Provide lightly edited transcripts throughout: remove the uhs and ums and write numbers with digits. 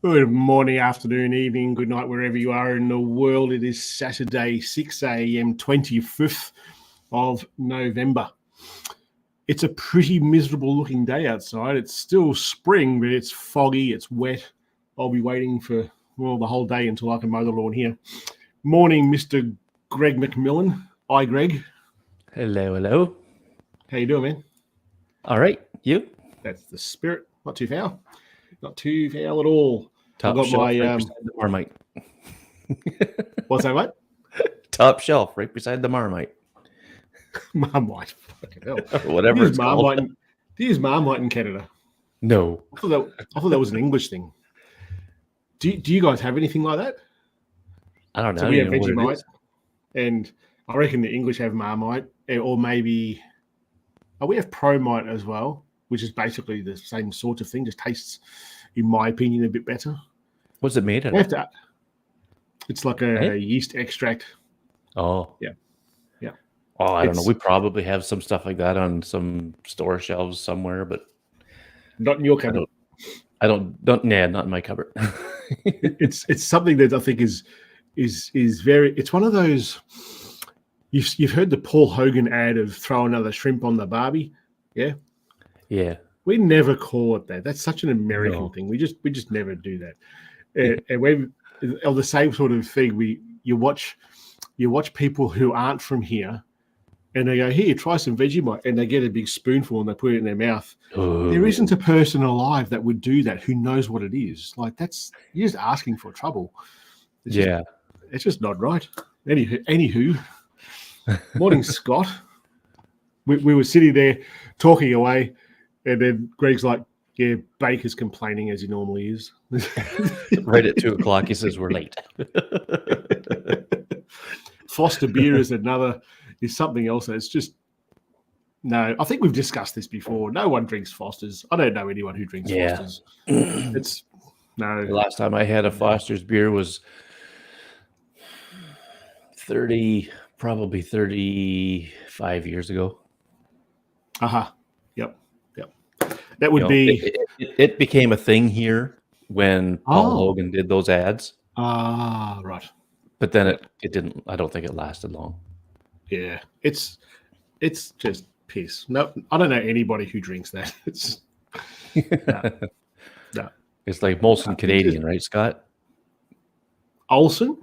Good morning, afternoon, evening, good night, wherever you are in the world. It is Saturday, 6 a.m., 25th of November. It's a pretty miserable looking day outside. It's still spring, but it's foggy, it's wet. I'll be waiting for, the whole day until I can mow the lawn here. Morning, Mr. Greg McMillan. Hi, Greg. Hello. How you doing, man? All right, you? That's the spirit. Not too foul. Not too foul at all. Top I've got shelf my right beside the Marmite. What's that, mate? Top shelf right beside the Marmite. Marmite. Fucking hell. Whatever it's called. Do you use Marmite in Canada? No. I thought that was an English thing. Do you guys have anything like that? I don't know. So we have Vegemite, and I reckon the English have Marmite, or maybe we have Promite as well, which is basically the same sort of thing, just tastes, in my opinion, a bit better. What's it made out of? It's like a yeast extract. Oh. Yeah. Oh, I don't know. We probably have some stuff like that on some store shelves somewhere, but not in your cupboard. Not in my cupboard. It's something that I think is very. It's one of those. You've heard the Paul Hogan ad of throw another shrimp on the Barbie, yeah. Yeah. We never call it that. That's such an American thing. We just never do that. And we of the same sort of thing. You watch people who aren't from here, and they go, "Here, try some Vegemite," and they get a big spoonful and they put it in their mouth. Ooh. There isn't a person alive that would do that who knows what it is. Like you're just asking for trouble. It's just not right. Anywho, morning, Scott. We were sitting there talking away, and then Greg's like, "Yeah, Baker's complaining as he normally is." Right at 2:00, he says we're late. Foster beer is something else. It's just no. I think we've discussed this before. No one drinks Fosters. I don't know anyone who drinks Fosters. It's no. The last time I had a Foster's beer was probably 35 years ago. Yep. That would be. It became a thing here when Paul Hogan did those ads. Right. But then it didn't. I don't think it lasted long. Yeah, it's just piss. No, I don't know anybody who drinks that. It's no. It's like Molson Canadian, right, Scott? Olson?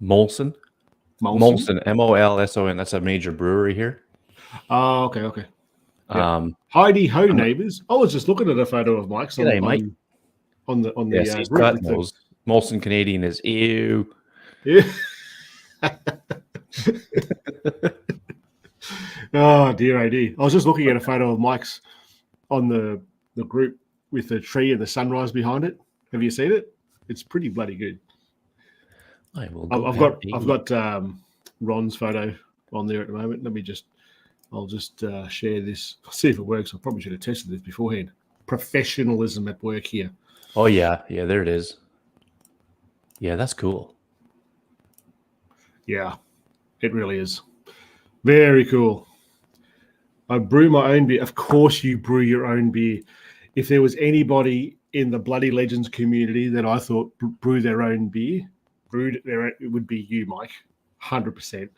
Molson, Molson. That's a major brewery here. Oh, okay. Yeah. Heidi ho, neighbours. I was just looking at a photo of Mike's on the Scott knows. Molson Canadian is ew. Yeah. Oh dear. I was just looking at a photo of Mike's on the group with the tree and the sunrise behind it. Have you seen it? It's pretty bloody good. I've got Ron's photo on there at the moment. I'll just share this. I'll see if it works. I probably should have tested this beforehand. Professionalism at work here. Oh yeah, there it is. Yeah, that's cool. Yeah, it really is. Very cool. I brew my own beer. Of course you brew your own beer. If there was anybody in the Bloody Legends community that I thought brewed their own beer, it would be you, Mike. 100%.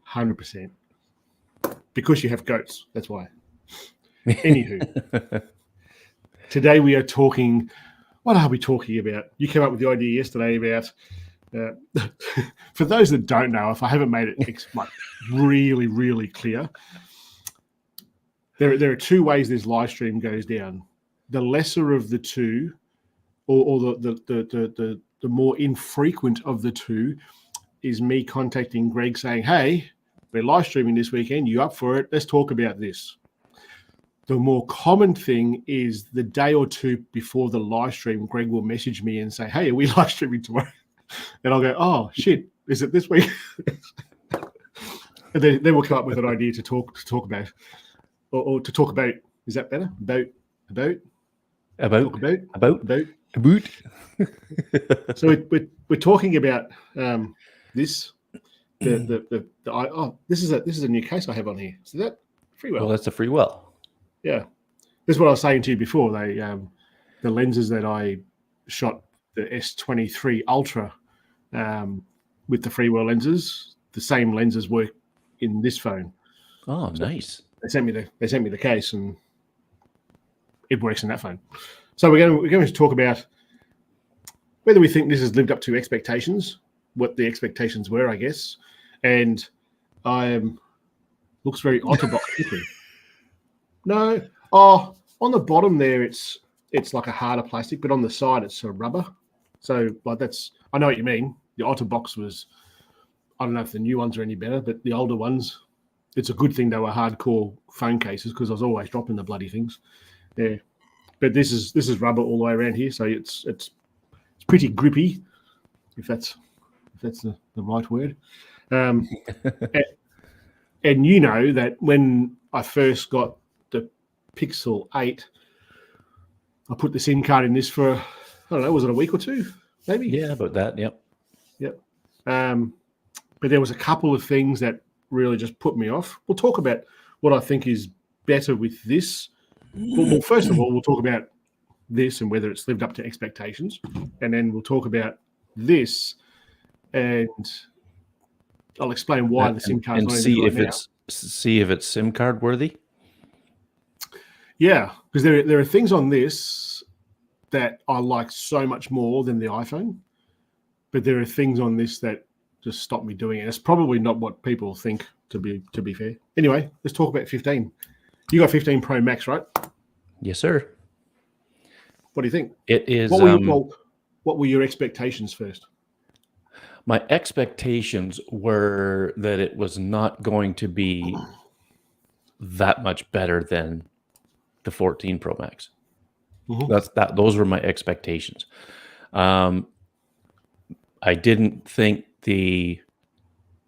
100%. Because you have goats. That's why. Anywho. Today we are talking... What are we talking about? You came up with the idea yesterday about... for those that don't know, if I haven't made it like really, really clear, there are two ways this live stream goes down. The lesser of the two, or the more infrequent of the two, is me contacting Greg saying, "Hey, we're live streaming this weekend. You up for it? Let's talk about this." The more common thing is the day or two before the live stream, Greg will message me and say, "Hey, are we live streaming tomorrow?" And I'll go, "Oh shit, is it this week?" And then we'll come up with an idea to talk about, or to talk about. Is that better? About. So we're talking about this. This is a new case I have on here. So that Freewell. Well, that's a Freewell. Yeah, this is what I was saying to you before. They the lenses that I shot the S23 Ultra with the freewell lenses. The same lenses work in this phone. Oh, nice. They sent me the case, and it works in that phone. So we're going to talk about whether we think this has lived up to expectations, what the expectations were, I guess, and looks very Otterbox looking. No, on the bottom there, it's like a harder plastic, but on the side it's a rubber. So like I know what you mean. The Otterbox was, I don't know if the new ones are any better, but the older ones, it's a good thing they were hardcore phone cases because I was always dropping the bloody things. Yeah, but this is rubber all the way around here, so it's pretty grippy, if that's the right word. And you know that when I first got the Pixel 8, I put the SIM card in this for, I don't know, was it a week or two, maybe? Yeah, about that. Yep. But there was a couple of things that really just put me off. We'll talk about what I think is better with this. Well, first of all, we'll talk about this and whether it's lived up to expectations, and then we'll talk about this, and I'll explain why the SIM card. And see if it's SIM card worthy. Yeah, because there are things on this that I like so much more than the iPhone, but there are things on this that just stop me doing it. It's probably not what people think, to be fair. Anyway, let's talk about 15. You got 15 Pro Max, right? Yes, sir. What do you think? It is. What were your expectations first? My expectations were that it was not going to be that much better than the 14 Pro Max. Mm-hmm. Those were my expectations. I didn't think the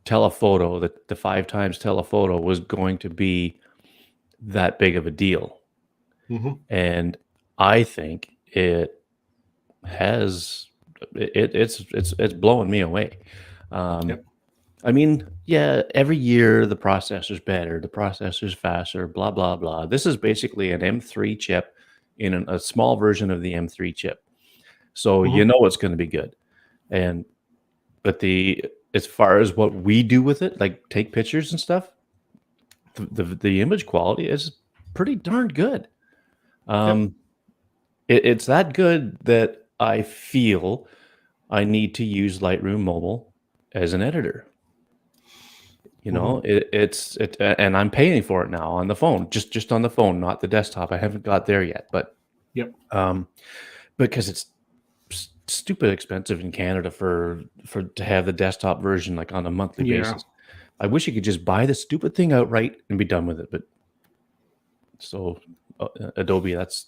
telephoto, the 5x telephoto, was going to be that big of a deal. Mm-hmm. And I think it has. It's blowing me away. Yep. I mean, yeah, every year the processor's better, the processor's faster, blah blah blah. This is basically an M3 chip in a small version of the M3 chip, so you know it's going to be good. But as far as what we do with it, like take pictures and stuff, the image quality is pretty darn good. It's that good that I feel I need to use Lightroom Mobile as an editor. You know, and I'm paying for it now on the phone, just on the phone, not the desktop. I haven't got there yet, but because it's stupid expensive in Canada to have the desktop version like on a monthly basis. I wish you could just buy the stupid thing outright and be done with it. But so Adobe, that's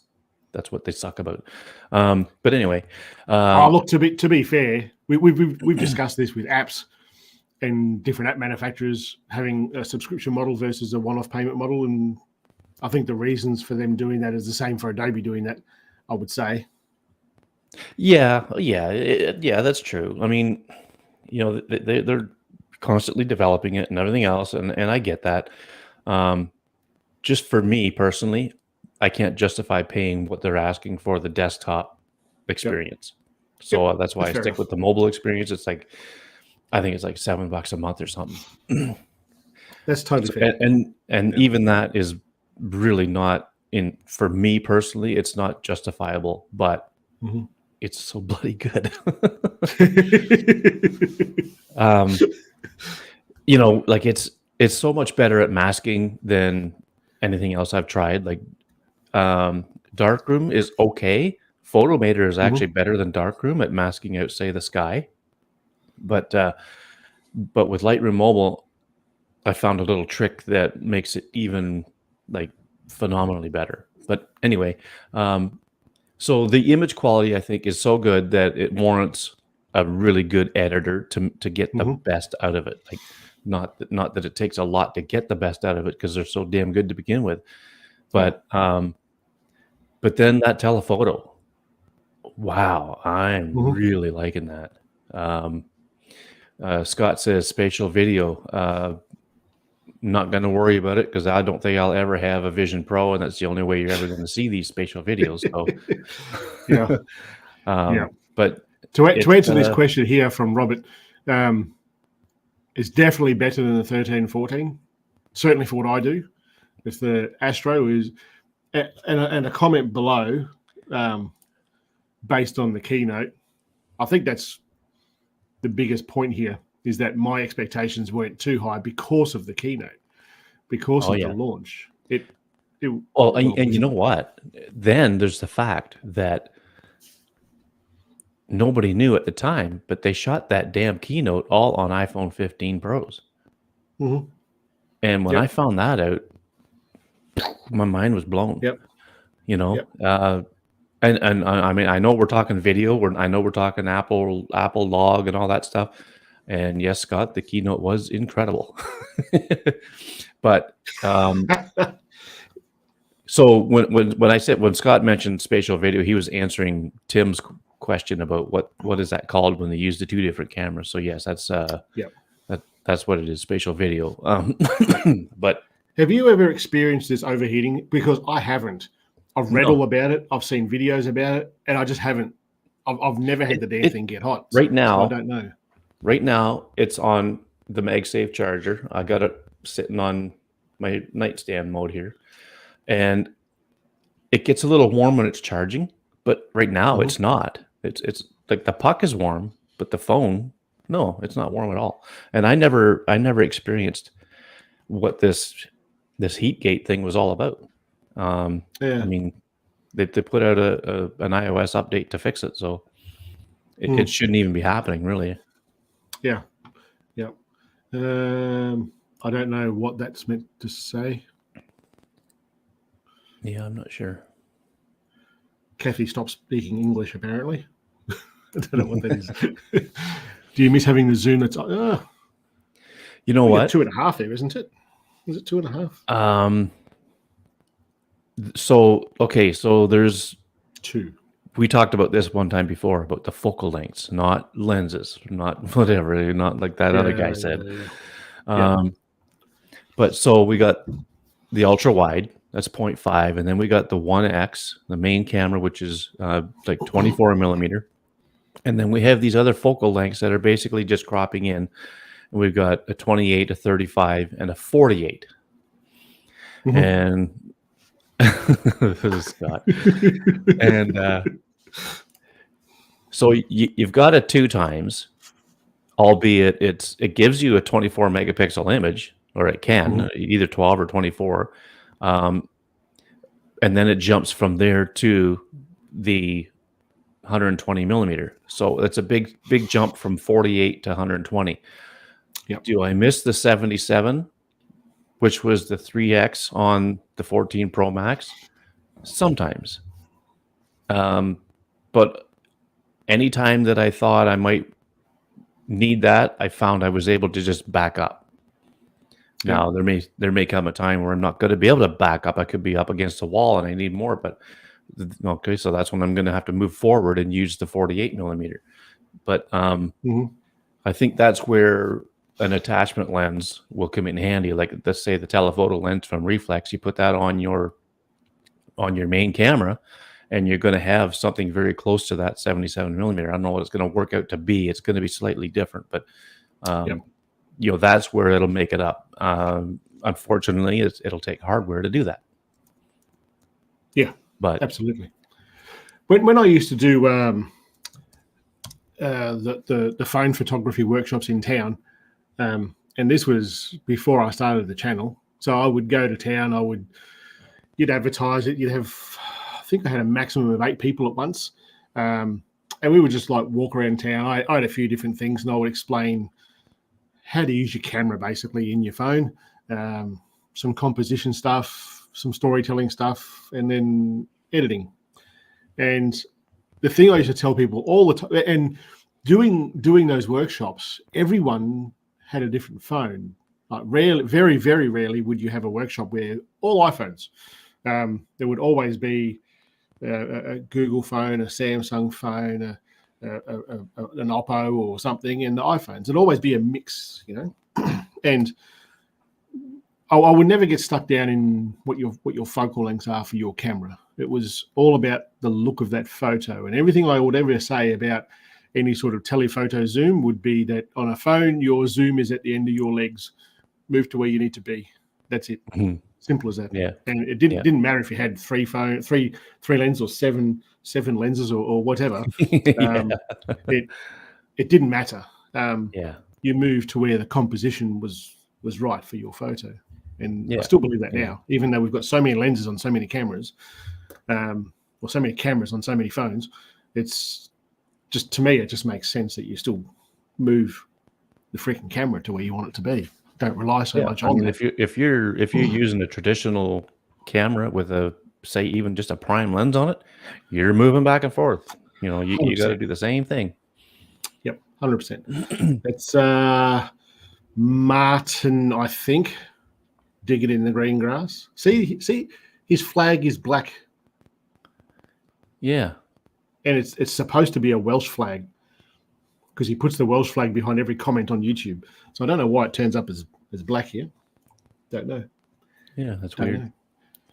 what they suck about. But anyway, look, to be fair, we've discussed this with apps and different app manufacturers having a subscription model versus a one-off payment model, and I think the reasons for them doing that is the same for Adobe doing that, I would say. Yeah, that's true. I mean, you know, they're constantly developing it and everything else, and I get that. Just for me personally, I can't justify paying what they're asking for the desktop experience. Yep. So that's why I stick with the mobile experience. It's like, I think it's like $7 a month or something. That's totally fair. And even that is really not for me personally, it's not justifiable, but it's so bloody good. You know, like it's so much better at masking than anything else I've tried. Like Darkroom is okay. Photomator is actually better than Darkroom at masking out, say, the sky. But with Lightroom Mobile, I found a little trick that makes it even like phenomenally better. But anyway, so the image quality, I think, is so good that it warrants a really good editor to get the best out of it. Like not that it takes a lot to get the best out of it because they're so damn good to begin with. But then that telephoto, wow, I'm really liking that. Scott says spatial video. Not going to worry about it because I don't think I'll ever have a Vision Pro, and that's the only way you're ever going to see these spatial videos. So, Yeah. But To it's, answer this question here from Robert, it's definitely better than the 13, 14. Certainly for what I do. If the Astro is, and a comment below, based on the keynote, I think that's the biggest point here, is that my expectations weren't too high because of the keynote, because of the launch. Well, and you know what? Then there's the fact that nobody knew at the time, but they shot that damn keynote all on iPhone 15 Pros. Mm-hmm. And when I found that out, my mind was blown. Yep. You know, and I mean, I know we're talking video. I know we're talking Apple log and all that stuff. And yes, Scott, the keynote was incredible. But so when Scott mentioned spatial video, he was answering Tim's question about what is that called when they use the two different cameras. So yes, that's that's what it is, spatial video. But have you ever experienced this overheating? Because I haven't. I've read all about it. I've seen videos about it, and I just haven't. I've never had the damn thing get hot. Right now, so I don't know. Right now, it's on the MagSafe charger. I got it sitting on my nightstand mode here, and it gets a little warm when it's charging. But right now, it's not. It's like the puck is warm, but the phone, no, it's not warm at all. And I never experienced what this heat gate thing was all about. I mean, they put out an iOS update to fix it, so it shouldn't even be happening, really. Yeah. I don't know what that's meant to say. Yeah, I'm not sure. Kathy stopped speaking English, apparently. I don't know what that is. Do you miss having the Zoom that's... you know what? 2.5 there, isn't it? Is it 2.5? So there's 2. We talked about this one time before about the focal lengths, not lenses, not whatever, not like that other guy said. But so we got the ultra wide, that's 0.5, and then we got the 1X, the main camera, which is like 24 millimeter, and then we have these other focal lengths that are basically just cropping in. And we've got a 28, a 35, and a 48, and this is Scott. And so you've got a 2 times, albeit it gives you a 24 megapixel image, or it can either 12 or 24, and then it jumps from there to the 120 millimeter. So it's a big jump from 48 to 120. Yep. Do I miss the 77, which was the 3X on the 14 Pro Max? Sometimes. But anytime that I thought I might need that, I found I was able to just back up. Yep. Now there may come a time where I'm not going to be able to back up. I could be up against a wall and I need more, but okay, so that's when I'm going to have to move forward and use the 48 millimeter. But I think that's where an attachment lens will come in handy. Like, let's say the telephoto lens from Reflex, you put that on your main camera, and you're going to have something very close to that 77 millimeter. I don't know what it's going to work out to be. It's going to be slightly different, but you know, that's where it'll make it up. Unfortunately, it'll take hardware to do that. Yeah, but absolutely. When I used to do the phone photography workshops in town, and this was before I started the channel, so I would go to town. You'd advertise it. You'd have, I think I had a maximum of 8 people at once, and we would just like walk around town. I had a few different things, and I would explain how to use your camera basically in your phone, some composition stuff, some storytelling stuff, and then editing. And the thing I used to tell people all the time, and doing those workshops, everyone had a different phone. Like very, very rarely would you have a workshop where all iPhones. There would always be a Google phone, a Samsung phone, an Oppo or something, and the iPhones. It'd always be a mix, you know. And I would never get stuck down in what your focal lengths are for your camera. It was all about the look of that photo, and everything I would ever say about any sort of telephoto zoom would be that on a phone, your zoom is at the end of your legs. Move to where you need to be. That's it. Mhm. Simple as that. Yeah. And it Yeah. didn't matter if you had three lenses or seven lenses or whatever. Yeah. It didn't matter. Yeah. You moved to where the composition was right for your photo. And I Yeah. still believe that Yeah. now, even though we've got so many lenses on so many cameras, or so many cameras on so many phones. It's just, to me, it just makes sense that you still move the freaking camera to where you want it to be. Don't rely so much I on mean, that. if you're using a traditional camera with a, say, even just a prime lens on it, you're moving back and forth. You know, you got to 100%. do the same thing. Yep, 100%. It's Martin, I think, digging in the green grass. See, his flag is black, Yeah. and it's supposed to be a Welsh flag because he puts the Welsh flag behind every comment on YouTube. So I don't know why it turns up as black here. Don't know. Yeah, that's Don't weird. know.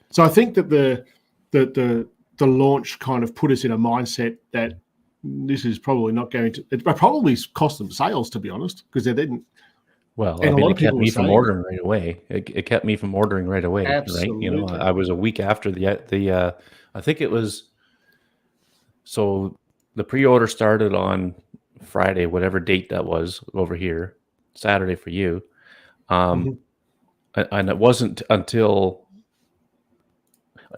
So I think that the launch kind of put us in a mindset that this is probably not going to. It probably cost them sales, to be honest, because they didn't. Well, And I a mean, lot it of kept people were me from saying, ordering right away. It kept me from ordering right away, right? You know, absolutely. I was a week after the I think it was, so the pre-order started on Friday, whatever date that was over here, Saturday for you. Mhm. And it wasn't until,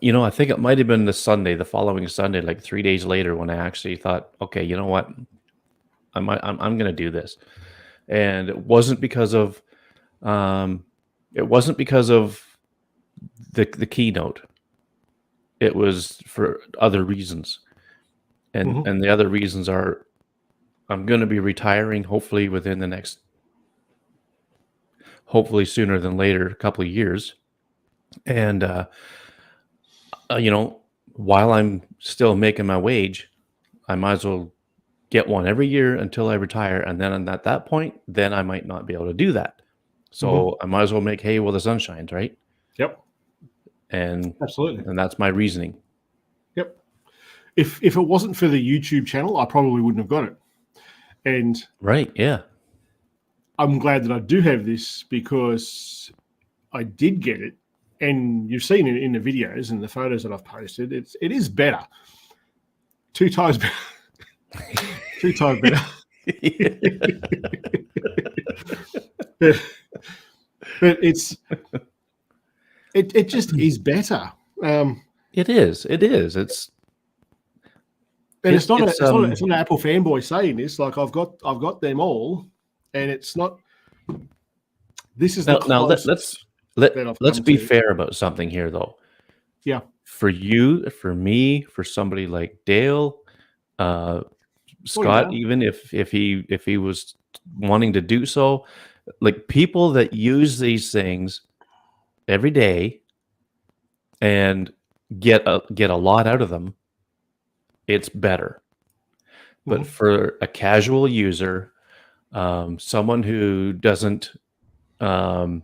you know, I think it might have been the following Sunday, like 3 days later, when I actually thought, okay, you know what, I'm going to do this. And it wasn't because of um, the keynote. It was for other reasons, and Mhm. the other reasons are, I'm going to be retiring, hopefully within the next, hopefully sooner than later, a couple of years, and you know, while I'm still making my wage, I might as well get one every year until I retire, and then at that point, then I might not be able to do that. Mhm. So I might as well make hay while the sun shines, right? Yep. And Absolutely. that's my reasoning. Yep. If it wasn't for the YouTube channel, I probably wouldn't have got it. And Right? Yeah. I'm glad that I do have this because I did get it. And you've seen it in the videos and the photos that I've posted. It is better. 2 times better. 2 times better. but it just is better. It is. It is. And it's not It's it's not an Apple fanboy saying this. Like I've got them all, and it's not. This is the now closest that I've let's come be to. fair about something here, though. Yeah. For you, for me, for somebody like Dale, uh, Oh yeah. Scott, even if he was wanting to do so, like people that use these things every day and get a lot out of them, it's better. But Mm-hmm. for a casual user, someone who doesn't um,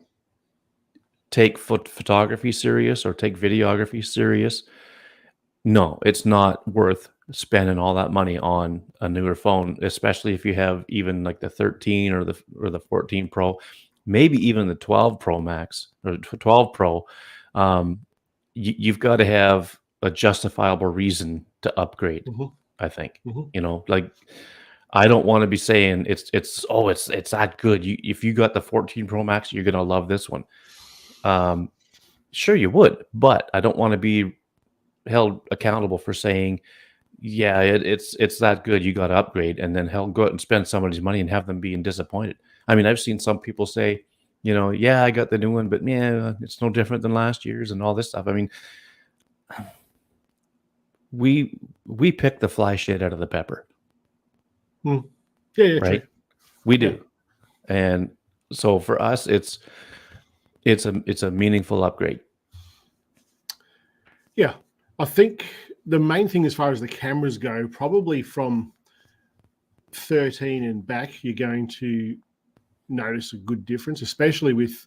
take photography serious or take videography serious, no, it's not worth spending all that money on a newer phone, especially if you have even like the 13 or the 14 Pro, maybe even the 12 Pro Max or 12 Pro. Um, you've got to have a justifiable reason to upgrade, Mm-hmm. I think. Mm-hmm. You know, like I don't want to be saying it's that good. If you got the 14 Pro Max, you're gonna love this one. Um, sure you would, but I don't want to be held accountable for saying, yeah, it's that good, you got to upgrade, and then hell, go out and spend somebody's money and have them being disappointed. I mean, I've seen some people say, you know, yeah, I got the new one, but yeah, it's no different than last year's and all this stuff. I mean, we pick the fly shit out of the pepper, Mm. Yeah, true. right? We Yeah. do. And so for us, it's a meaningful upgrade. Yeah. I think the main thing as far as the cameras go, probably from 13 and back, you're going to notice a good difference, especially with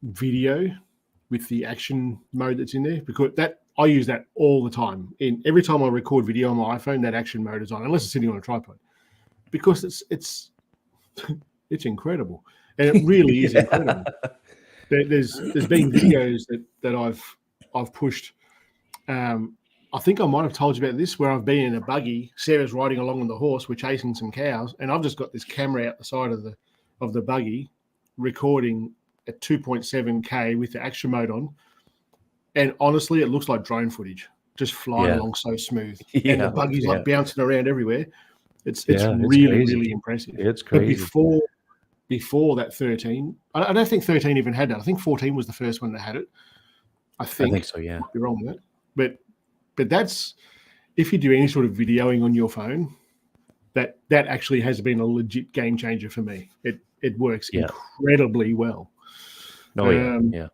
video, with the action mode that's in there, because that I use that all the time. In every time I record video on my iPhone, that action mode is on, unless it's sitting on a tripod, because it's incredible, and it really is incredible. There's been videos that I've pushed. I think I might have told you about this, where I've been in a buggy. Sarah's riding along on the horse. We're chasing some cows, and I've just got this camera out the side of the buggy, recording at 2.7K with the action mode on. And honestly, it looks like drone footage, just flying along so smooth. And the buggy's like bouncing around everywhere. It's really, really impressive. It's crazy. But before that 13, I don't think 13 even had that. I think 14 was the first one that had it. I think so, yeah. You're wrong with that. But that's, if you do any sort of videoing on your phone, that actually has been a legit game changer for me. It works incredibly well. Oh, yeah.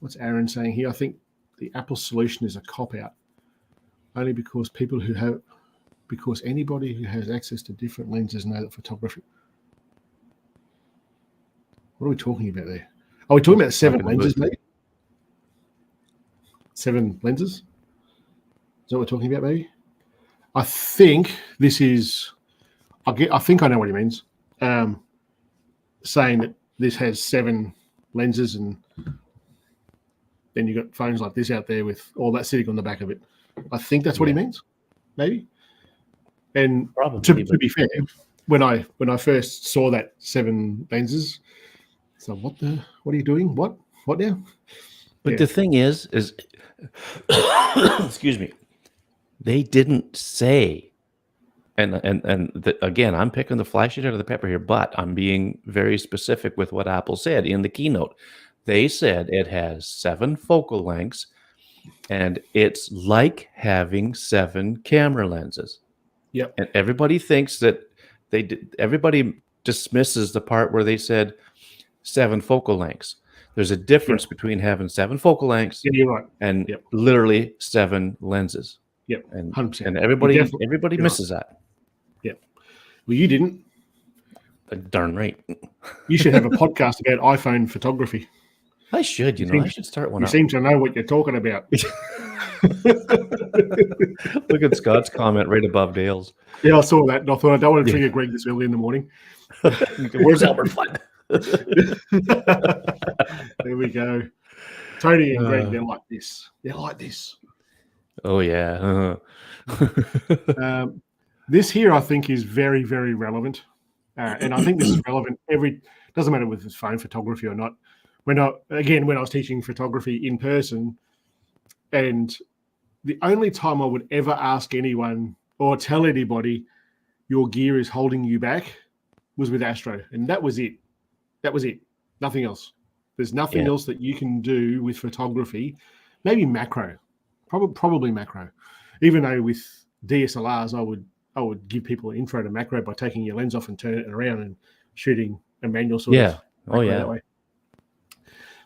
What's Aaron saying here? I think the Apple solution is a cop-out, only because anybody who has access to different lenses know that photography. What are we talking about there? Are we talking about 7 lenses, maybe? 7 lenses? Is that what we're talking about, maybe? I think this is... I think I know what he means. Saying that this has 7 lenses, and then you've got phones like this out there with all that sitting on the back of it. I think that's what he means, maybe. And to be fair, when I first saw that 7 lenses, so what are you doing? What now? But the thing is excuse me, they didn't say, again, I'm picking the fly sheet out of the pepper here, but I'm being very specific with what Apple said in the keynote. They said it has 7 focal lengths, and it's like having 7 camera lenses. Yep. And everybody thinks that everybody dismisses the part where they said 7 focal lengths. There's a difference between having 7 focal lengths you're right. and literally 7 lenses. Yep, and 100%. And everybody misses that. Yep. Well, you didn't. Darn right. You should have a podcast about iPhone photography. I should, I should start one. You seem to know what you're talking about. Look at Scott's comment right above Dale's. Yeah, I saw that, and I thought I don't want to trigger Greg this early in the morning. Where's Albert Flood? There we go. Tony and Greg, they're like this. Oh, yeah. This here, I think, is very, very relevant. And I think this is relevant doesn't matter whether it's phone photography or not. When I was teaching photography in person, and the only time I would ever ask anyone or tell anybody your gear is holding you back was with Astro. And that was it. Nothing else. There's nothing else that you can do with photography. Maybe macro, probably macro. Even though with DSLRs, I would give people an intro to macro by taking your lens off and turning it around and shooting a manual sort of. Oh, yeah. That way.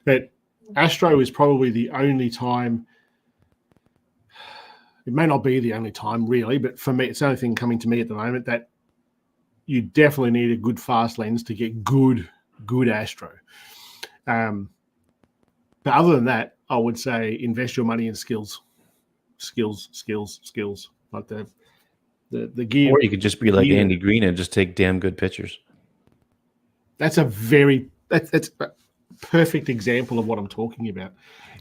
But Astro is probably the only time. It may not be the only time, really, but for me, it's the only thing coming to me at the moment that you definitely need a good fast lens to get good Astro. But other than that, I would say invest your money in skills. Like the gear. Or you could just be like Andy Green and just take damn good pictures. That's a perfect example of what I'm talking about.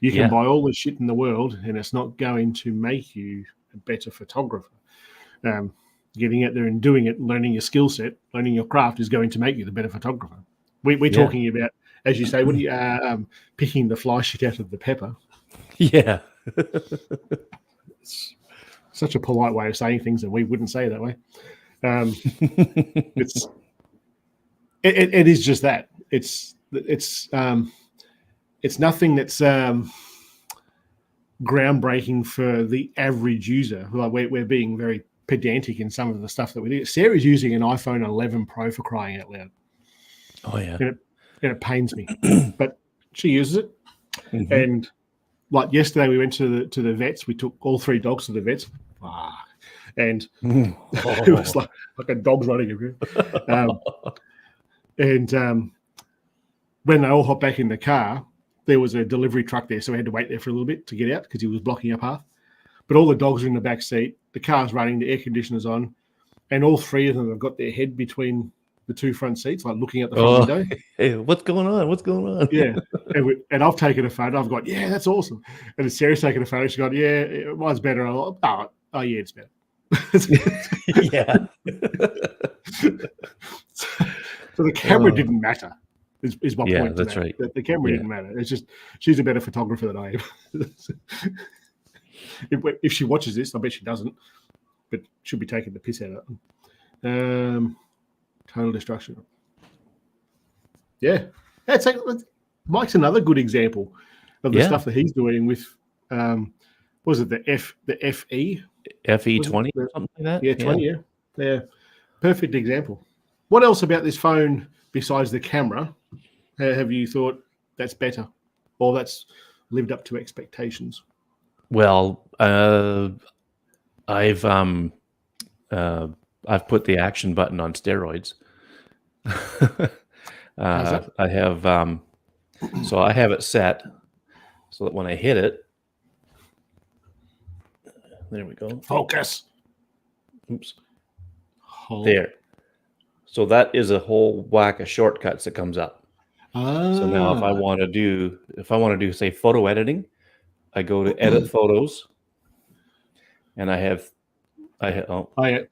You can buy all the shit in the world, and it's not going to make you a better photographer. Getting out there and doing it, learning your skill set, learning your craft is going to make you the better photographer. We're talking about, as you say, what do you picking the fly shit out of the pepper? Yeah. It's such a polite way of saying things, and we wouldn't say it that way. It is just that. It's nothing that's groundbreaking for the average user. Like we're being very pedantic in some of the stuff that we do. Sarah's using an iPhone 11 Pro, for crying out loud. Oh yeah, and it pains me, but she uses it. Mm-hmm. And like yesterday, we went to the vets. We took all 3 dogs to the vets, and it was like a dog's running everywhere. And when they all hopped back in the car, there was a delivery truck there, so we had to wait there for a little bit to get out because he was blocking our path. but all the dogs are in the back seat. The car's running, the air conditioner's on, and all three of them have got their head between the two front seats, like looking at the front window. Hey, what's going on? What's going on? Yeah. And I've taken a photo. I've got, yeah, that's awesome. And then Sarah's taken a photo. She's got, yeah, mine's better. Oh, yeah, it's better. Yeah. So the camera didn't matter, is my point. That's right. The camera didn't matter. It's just she's a better photographer than I am. If she watches this, I bet she doesn't, but she'll be taking the piss out of it. Total destruction. Yeah. Mike's another good example of the stuff that he's doing with, was it the FE? FE20 or something like that? Yeah, 20, yeah. Perfect example. What else about this phone besides the camera have you thought that's better or that's lived up to expectations? Well, I've put the action button on steroids. I have so I have it set so that when I hit it, there we go. Focus. Oops. There. So that is a whole whack of shortcuts that comes up. So now if I want to do say photo editing, I go to edit photos, and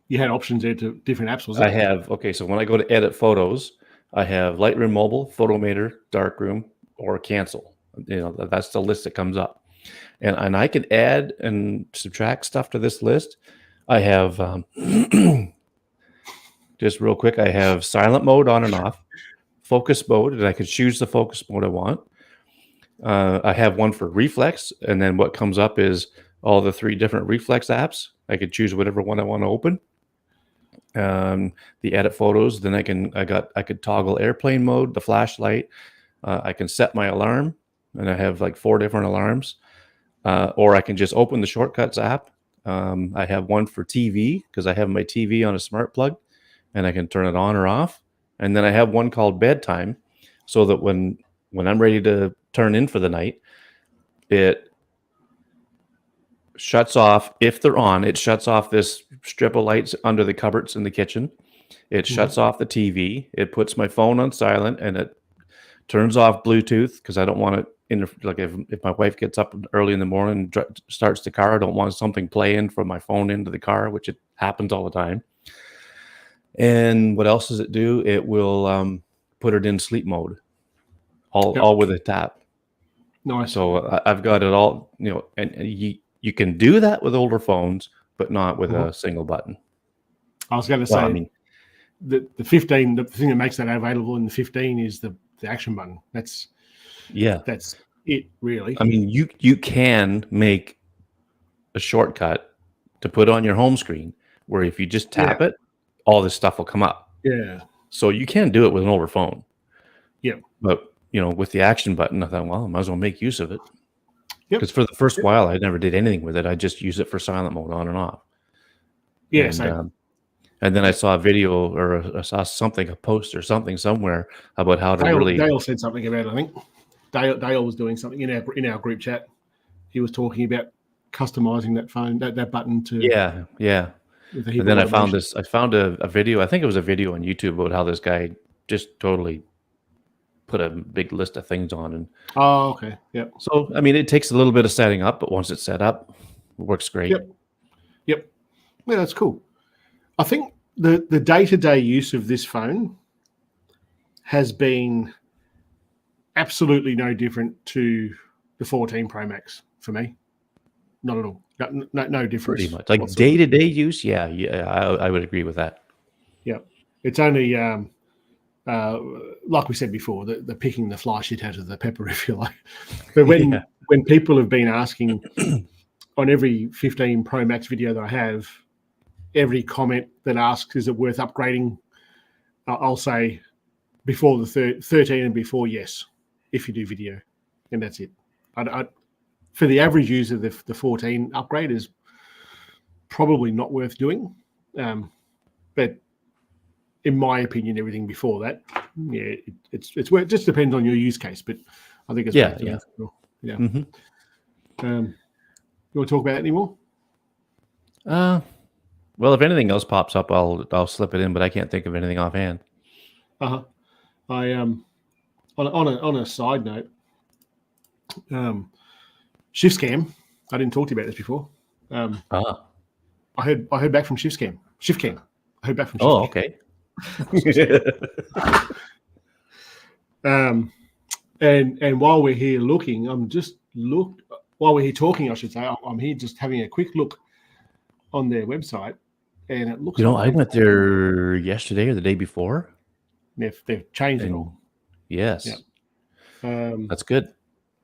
you had options there to different apps, was it? I have, okay, so when I go to edit photos, I have Lightroom Mobile, Photomator, Darkroom, or cancel. That's the list that comes up. And I can add and subtract stuff to this list. I have, just real quick, I have silent mode on and off, focus mode, and I can choose the focus mode I want. I have one for reflex, and then what comes up is all the 3 different reflex apps. I could choose whatever one I want to open. The edit photos, then I could toggle airplane mode, the flashlight. I can set my alarm, and I have like 4 different alarms. Or I can just open the shortcuts app. I have one for TV because I have my TV on a smart plug, and I can turn it on or off. And then I have one called bedtime, so that when I'm ready to turn in for the night, it shuts off. If they're on, it shuts off this strip of lights under the cupboards in the kitchen. It shuts off the TV. It puts my phone on silent, and it turns off Bluetooth because I don't want it like if my wife gets up early in the morning and starts the car, I don't want something playing from my phone into the car, which it happens all the time. And what else does it do? It will put it in sleep mode, all with a tap. Nice. So I've got it all, and you can do that with older phones, but not with a single button. I was going to say, the 15, the thing that makes that available in the 15 is the action button. That's it, really. I mean, you can make a shortcut to put on your home screen where if you just tap it, all this stuff will come up. Yeah. So you can do it with an older phone. Yeah. But, with the action button, I thought, well, I might as well make use of it. Because for the first while, I never did anything with it. I just used it for silent mode on and off. Yeah. And then I saw a video or I saw something, a post or something somewhere about how to Dale said something about it, I think. Dale was doing something in our group chat. He was talking about customizing that phone, that button to. Yeah. And then I found a video. I think it was a video on YouTube about how this guy just totally put a big list of things on. And okay. Yep. So, I mean, it takes a little bit of setting up, but once it's set up, it works great. Yep. Yeah, that's cool. I think the day-to-day use of this phone has been absolutely no different to the 14 Pro Max for me. Not at all. No difference. Pretty much. Like day-to-day use, I would agree with that. Yeah. It's only, like we said before, the picking the fly shit out of the pepper, if you like. But when people have been asking on every 15 Pro Max video that I have, every comment that asks, is it worth upgrading? I'll say before the 13 and before, yes, if you do video. And that's it. For the average user, the 14 upgrade is probably not worth doing. But in my opinion, everything before that, it's worth. It just depends on your use case. But I think it's worth doing. Yeah. Mm-hmm. You want to talk about it anymore? Well, if anything else pops up, I'll slip it in, but I can't think of anything offhand. I on a side note, Shift Scam. I didn't talk to you about this before. I heard back from Shift Cam. I heard back from Shift Oh, Cam. okay. And while we're here looking, while we're here talking, I should say, I'm here just having a quick look on their website, and it looks like I went there yesterday or the day before. they've changed it all. Yes. Yeah. That's good.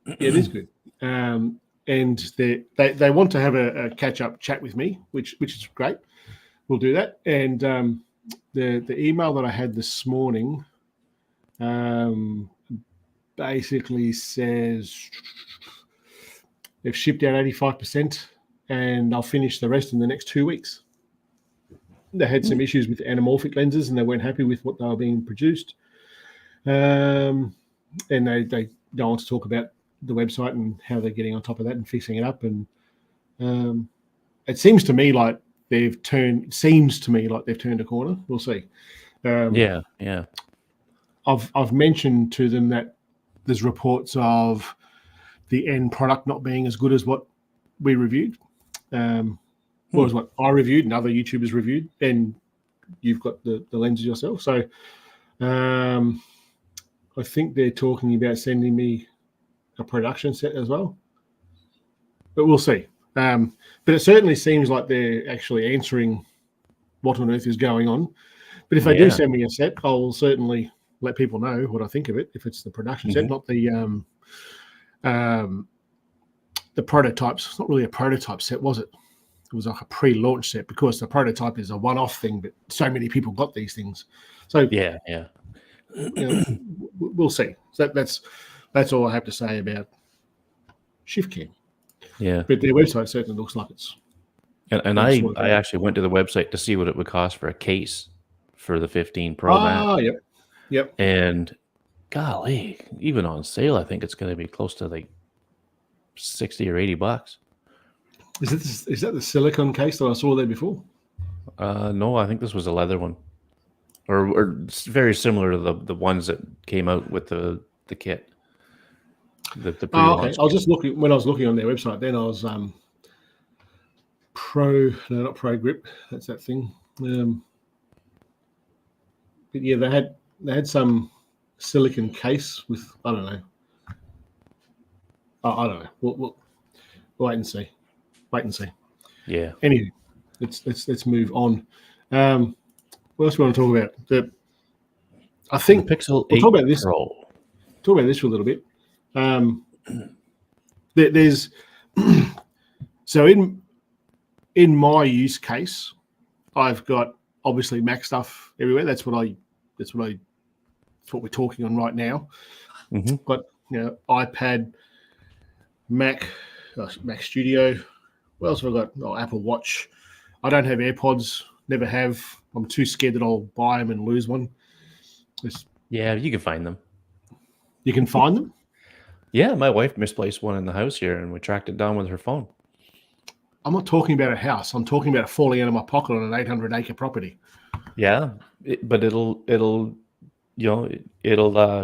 Yeah, it is good. And they want to have a catch up chat with me, which is great. We'll do that. And the email that I had this morning basically says they've shipped out 85%, and I'll finish the rest in the next 2 weeks. They had some issues with anamorphic lenses, and they weren't happy with what they were being produced. And they go on to talk about the website and how they're getting on top of that and fixing it up. And it seems to me like they've turned a corner. We'll see. Yeah. I've mentioned to them that there's reports of the end product not being as good as what we reviewed, or as what I reviewed and other YouTubers reviewed, and you've got the lenses yourself. So I think they're talking about sending me a production set as well, but we'll see. But it certainly seems like they're actually answering what on earth is going on. But if they do send me a set, I'll certainly let people know what I think of it. If it's the production set, not the prototypes. It's not really a prototype set, was it? It was like a pre-launch set, because the prototype is a one-off thing, but so many people got these things. So yeah. We'll see. So that's all I have to say about ShiftCam. Yeah. But their website certainly looks like it's. And I actually went to the website to see what it would cost for a case for the 15 Pro Max. Yep. And golly, even on sale, I think it's going to be close to like $60 or $80. Is that the silicone case that I saw there before? No, I think this was a leather one, or very similar to the ones that came out with the kit. The okay. I was just looking when I was looking on their website. Then I was not Pro Grip. That's that thing. But yeah, they had some silicon case with, I don't know. I don't know. We'll wait and see. Yeah. Anyway, let's move on. What else do we want to talk about? I think the Pixel 8 we'll talk about this. Pro. Talk about this for a little bit. There's so in my use case, I've got obviously Mac stuff everywhere. That's what we're talking on right now. Got iPad, Mac Studio. What else have I got? Oh, Apple Watch. I don't have AirPods. Never have. I'm too scared that I'll buy them and lose one. Yeah, you can find them. You can find them? Yeah, my wife misplaced one in the house here, and we tracked it down with her phone. I'm not talking about a house. I'm talking about it falling out of my pocket on an 800-acre property. Yeah, but it'll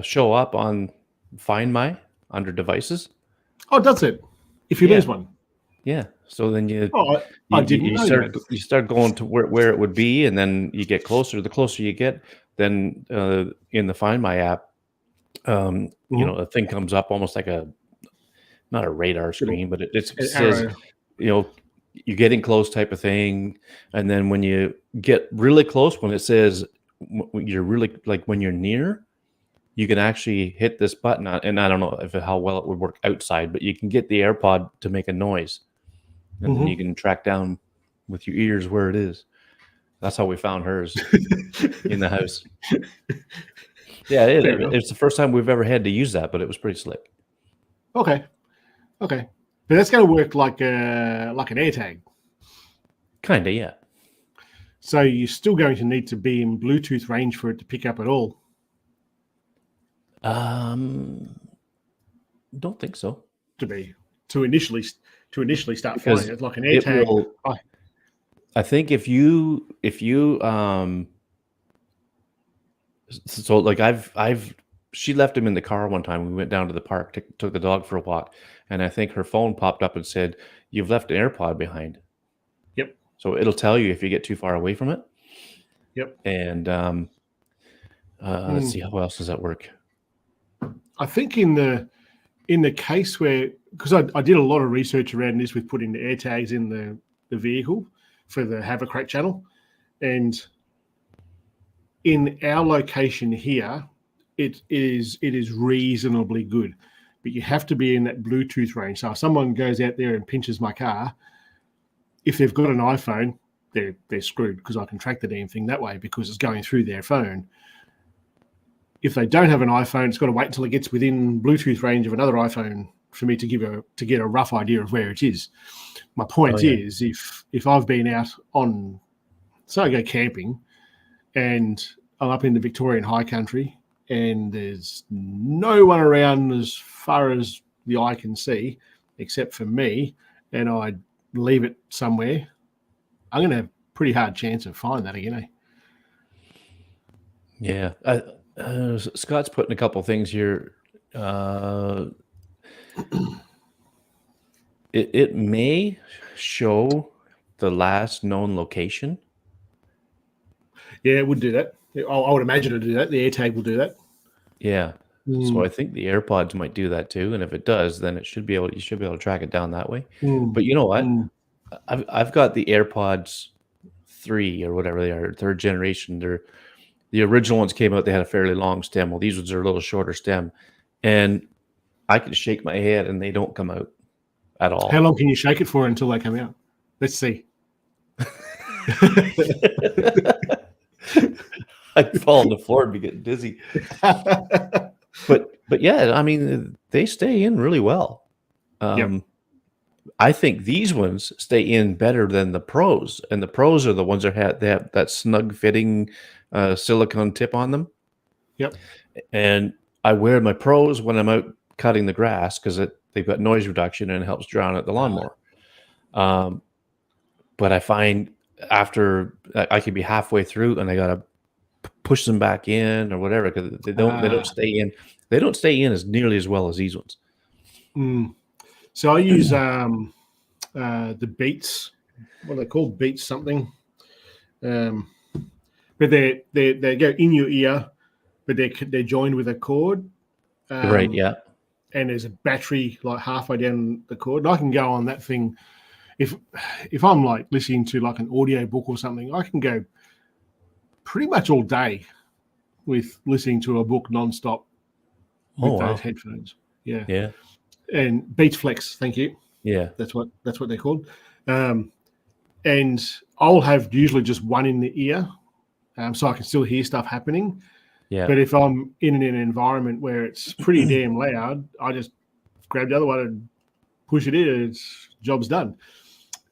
show up on Find My under devices. Oh, does it? If you lose one. Yeah. So then you start going to where it would be, and then you get closer. The closer you get, then in the Find My app, a thing comes up almost like not a radar screen, but it says, you're getting close type of thing. And then when you get really close, when it says you're really, like when you're near, you can actually hit this button. And I don't know how well it would work outside, but you can get the AirPod to make a noise. And then you can track down with your ears where it is. That's how we found hers in the house. Yeah, it's the first time we've ever had to use that, but it was pretty slick. Okay. But that's going to work like an AirTag. Kind of, yeah. So you're still going to need to be in Bluetooth range for it to pick up at all. Don't think so. To initially start finding it like an AirTag. I think if you so like she left him in the car one time. We went down to the park, took the dog for a walk, and I think her phone popped up and said, "You've left an AirPod behind." Yep. So it'll tell you if you get too far away from it. Yep. And let's see, how else does that work? I think in the case where, because I did a lot of research around this with putting the AirTags in the vehicle for the Have a Crack channel, and in our location here, it is reasonably good, but you have to be in that Bluetooth range. So if someone goes out there and pinches my car, if they've got an iPhone, they're screwed, because I can track the damn thing that way because it's going through their phone. If they don't have an iPhone, it's got to wait until it gets within Bluetooth range of another iPhone for me to get a rough idea of where it is. My point is, if I've been out on, so I go camping and I'm up in the Victorian high country and there's no one around as far as the eye can see except for me, and I leave it somewhere, I'm going to have a pretty hard chance of finding that again. Yeah. Scott's putting a couple things here. It may show the last known location. Yeah, it would do that. I would imagine it would do that. The AirTag will do that. Yeah. So I think the AirPods might do that too, and if it does, then you should be able to track it down that way. But you know what? I've got the AirPods 3 or whatever they are, third generation. The original ones came out, they had a fairly long stem. Well, these ones are a little shorter stem. And I can shake my head and they don't come out at all. How long can you shake it for until they come out? Let's see. I'd fall on the floor and be getting dizzy. But yeah, I mean, they stay in really well. I think these ones stay in better than the Pros, and the Pros are the ones that have that snug fitting silicone tip on them. Yep. And I wear my Pros when I'm out cutting the grass because they've got noise reduction and it helps drown out the lawnmower. But I find after I could be halfway through and I gotta push them back in or whatever because they don't stay in. They don't stay in as nearly as well as these ones. So I use the Beats. What are they called? Beats something. But they go in your ear, but they're joined with a cord. Right. Yeah. And there's a battery like halfway down the cord. And I can go on that thing. If I'm like listening to like an audio book or something, I can go pretty much all day with listening to a book nonstop with those headphones. Yeah. Yeah. And Beats Flex, thank you. Yeah. That's what they're called. And I'll have usually just one in the ear, so I can still hear stuff happening. Yeah. But if I'm in an environment where it's pretty damn loud, I just grab the other one and push it in, and it's job's done.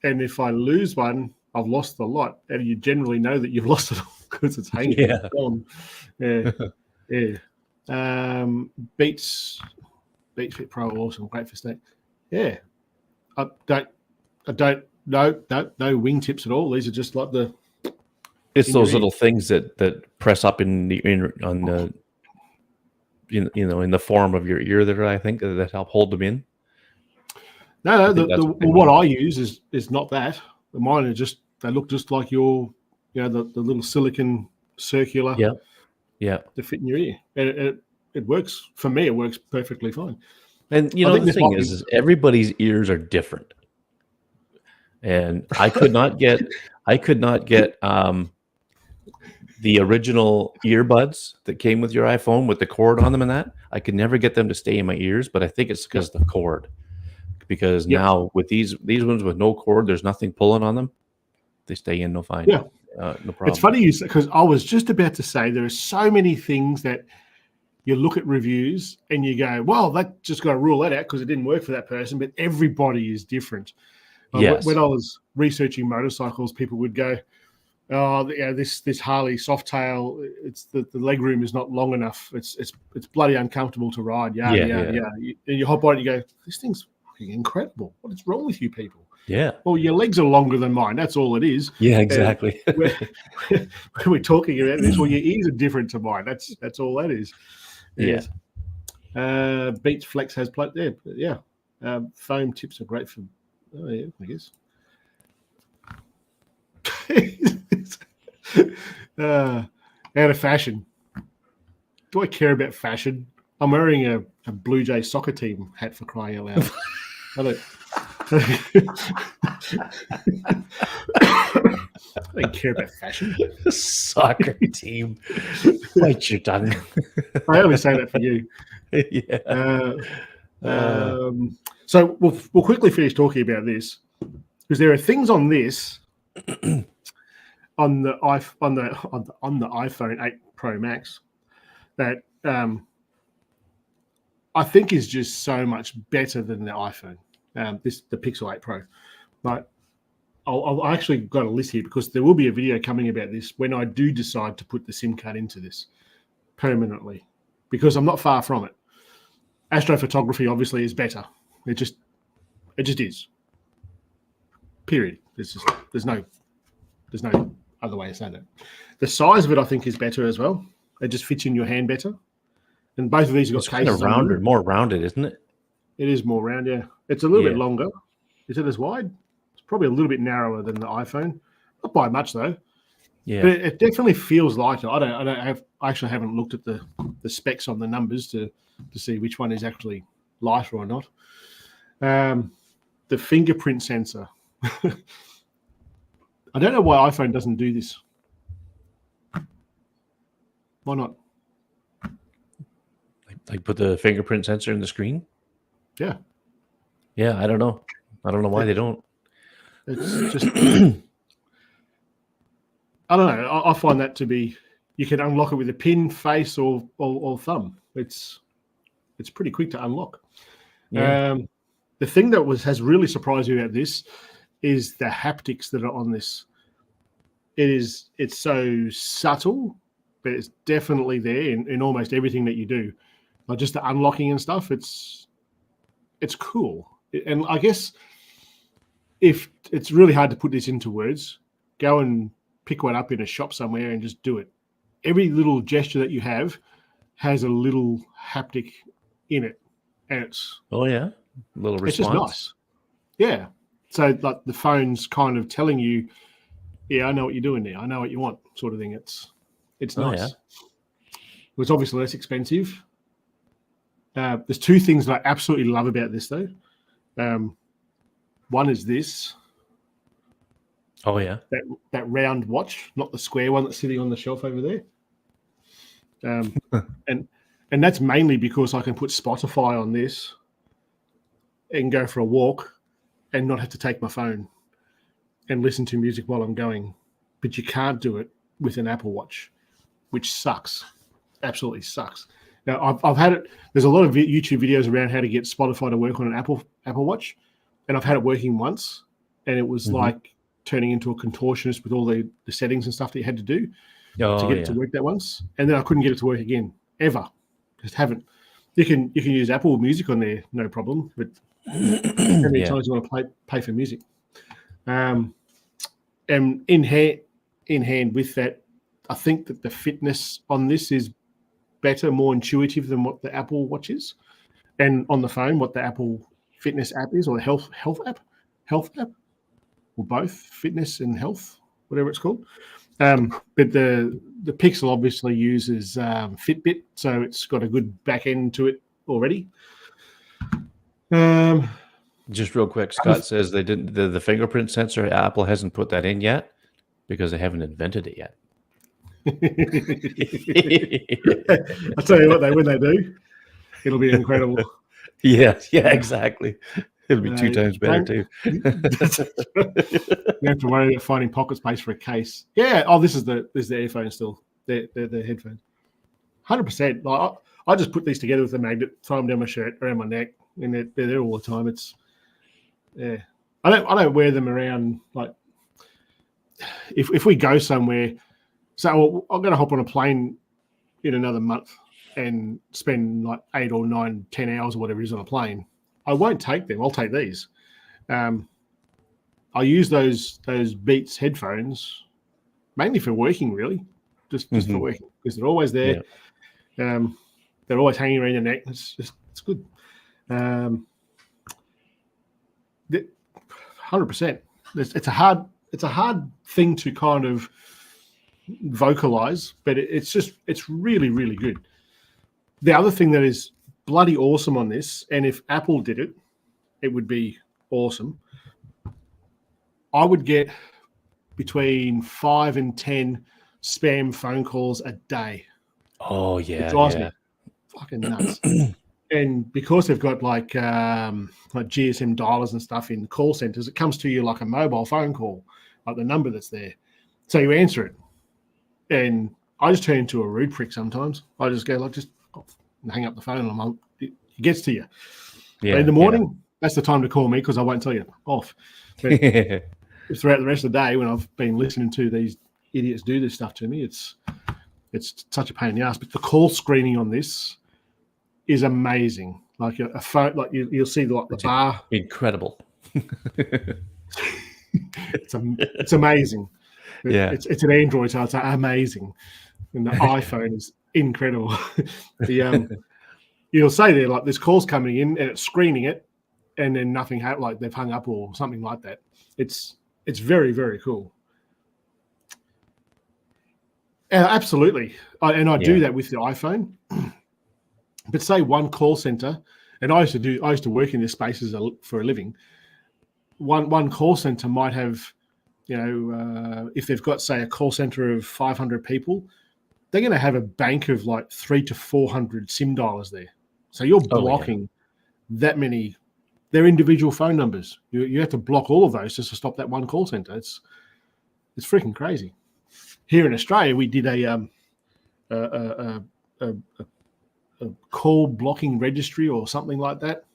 And if I lose one, I've lost a lot. And you generally know that you've lost it all because it's hanging. Yeah. On. Yeah. Yeah. Beats Fit Pro, awesome, great for snake. Yeah. I don't no wingtips at all. These are just like the. It's those little things that press up in the in the form of your ear that I think that help hold them in. No, what I use is not that. Mine are just, they look just like your, the little silicon circular. Yeah. Yeah. To fit in your ear, and it works for me. It works perfectly fine. And the thing is everybody's ears are different. And I could not get the original earbuds that came with your iPhone with the cord on them and that. I could never get them to stay in my ears, but I think it's because of the cord. Because now with these ones with no cord, there's nothing pulling on them. They stay in no fine. Yeah. No problem. It's funny you say, because I was just about to say there are so many things that you look at reviews and you go, well, that just got to rule that out because it didn't work for that person. But everybody is different. Yes. When I was researching motorcycles, people would go, "Oh, yeah, this Harley Softail, it's the leg room is not long enough. It's bloody uncomfortable to ride." Yeah. And you hop on it, and you go, "This thing's fucking incredible. What is wrong with you people? Yeah. Well, your legs are longer than mine. That's all it is. Yeah, exactly. When we're talking about this, well, your ears are different to mine. That's all that is. Yeah. Beats Flex has played there. Yeah. Foam tips are great for, I guess. Out of fashion. Do I care about fashion? I'm wearing a Blue Jay soccer team hat for crying out loud. I don't care about fashion. Soccer team. Bite your tongue. I only say that for you. Yeah. So we'll quickly finish talking about this because there are things on this on the iPhone 8 Pro Max that I think is just so much better than the iPhone. The Pixel 8 Pro. But I actually got a list here because there will be a video coming about this when I do decide to put the SIM card into this permanently, because I'm not far from it. Astrophotography obviously is better. It just is. Period. There's no other way to say that. The size of it I think is better as well. It just fits in your hand better. And both of these have got It's kind cases of rounded, more rounded, isn't it? It is more round, yeah. It's a little bit longer. Is it as wide? It's probably a little bit narrower than the iPhone. Not by much though. Yeah. But it definitely feels lighter. I actually haven't looked at the specs on the numbers to see which one is actually lighter or not. The fingerprint sensor. I don't know why iPhone doesn't do this. Why not? Like put the fingerprint sensor in the screen? Yeah. Yeah, I don't know. I don't know why they don't. It's just I don't know. I find that to be, you can unlock it with a pin, face, or thumb. It's pretty quick to unlock. Yeah. The thing that has really surprised me about this is the haptics that are on this. It's so subtle, but it's definitely there in almost everything that you do. Like just the unlocking and stuff. It's cool. And I guess if it's really hard to put this into words, go and pick one up in a shop somewhere and just do it. Every little gesture that you have has a little haptic in it, and it's a little response. It's just nice. Yeah. So like the phone's kind of telling you, yeah, I know what you're doing there. I know what you want, sort of thing. It's nice. Yeah. It's obviously less expensive. There's two things that I absolutely love about this though. One is this. Oh yeah. That round watch, not the square one that's sitting on the shelf over there. And that's mainly because I can put Spotify on this and go for a walk and not have to take my phone and listen to music while I'm going. But you can't do it with an Apple Watch, which sucks. Absolutely sucks. Now, I've had it. There's a lot of YouTube videos around how to get Spotify to work on an Apple Watch, and I've had it working once, and it was like turning into a contortionist with all the settings and stuff that you had to do to get it to work that once, and then I couldn't get it to work again ever. Just haven't. You can use Apple Music on there, no problem, but how many times you want to pay for music? And in hand with that, I think that the fitness on this is better, more intuitive than what the Apple Watch is, and on the phone, what the Apple Fitness app is, or the health app, or both, fitness and health, whatever it's called. But the Pixel obviously uses Fitbit, so it's got a good back end to it already. Just real quick, Scott says they didn't. The fingerprint sensor, Apple hasn't put that in yet because they haven't invented it yet. I'll tell you what, when they do, it'll be incredible. Yeah, exactly. It'll be 2 times better too. You have to worry about finding pocket space for a case. Yeah. Oh, this is the earphone still. The headphones. 100%. Like I just put these together with a magnet, throw them down my shirt, around my neck, and they're there all the time. I don't wear them around. Like if we go somewhere, so I'm going to hop on a plane in another month and spend like 8 or 9, 10 hours or whatever it is on a plane. I won't take them. I'll take these. I use those Beats headphones mainly for working, really, just for working, because they're always there. Yeah. They're always hanging around your neck. It's good. 100%. It's a hard thing to kind of vocalize, but it's really, really good. The other thing that is bloody awesome on this, and if Apple did it, it would be awesome. I would get between 5 and 10 spam phone calls a day. Oh yeah, it drives me fucking nuts. And because they've got like GSM dialers and stuff in call centers, it comes to you like a mobile phone call, like the number that's there. So you answer it, and I just turn into a rude prick sometimes. I just go like, just hang up the phone, and it gets to you. Yeah. But in the morning, that's the time to call me because I won't tell you off. But throughout the rest of the day, when I've been listening to these idiots do this stuff to me, it's such a pain in the ass. But the call screening on this is amazing. Like a phone, like you'll see the bar. Incredible. It's amazing. Yeah. It's an Android, so it's amazing. And the iPhone is incredible. You'll say there like this call's coming in and it's screening it, and then nothing happened, like they've hung up or something like that. It's very, very cool. Absolutely. I do that with the iPhone. But say one call center, and I used to work in this space for a living. One call center might have, if they've got, say, a call center of 500 people, they're going to have a bank of like 300 to 400 SIM dialers there. So you're blocking that many. They're individual phone numbers. You have to block all of those just to stop that one call center. It's freaking crazy. Here in Australia, we did a call blocking registry or something like that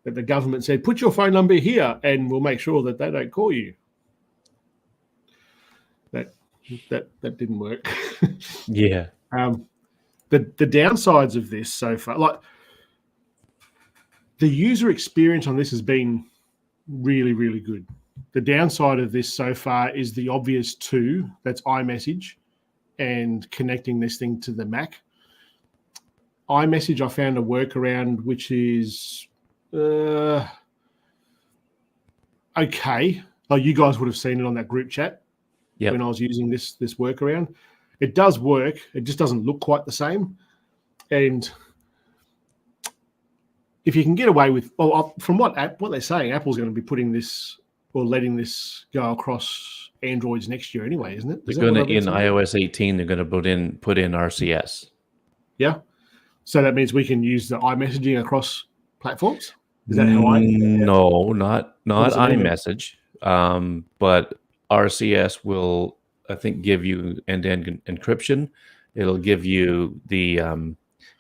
the government said, put your phone number here and we'll make sure that they don't call you. That didn't work. Yeah. The downsides of this so far, like the user experience on this has been really, really good. The downside of this so far is the obvious two, that's iMessage and connecting this thing to the Mac. iMessage, I found a workaround which is okay. Like you guys would have seen it on that group chat when I was using this workaround. It does work. It just doesn't look quite the same. And if you can get away with, from what they're saying, Apple's going to be putting this or letting this go across Androids next year anyway, isn't it? They're going to, in iOS 18, they're going to put in RCS. Yeah. So that means we can use the iMessaging across platforms? Is that how No, not iMessage. But RCS will, I think, give you end-to-end encryption. It'll give you the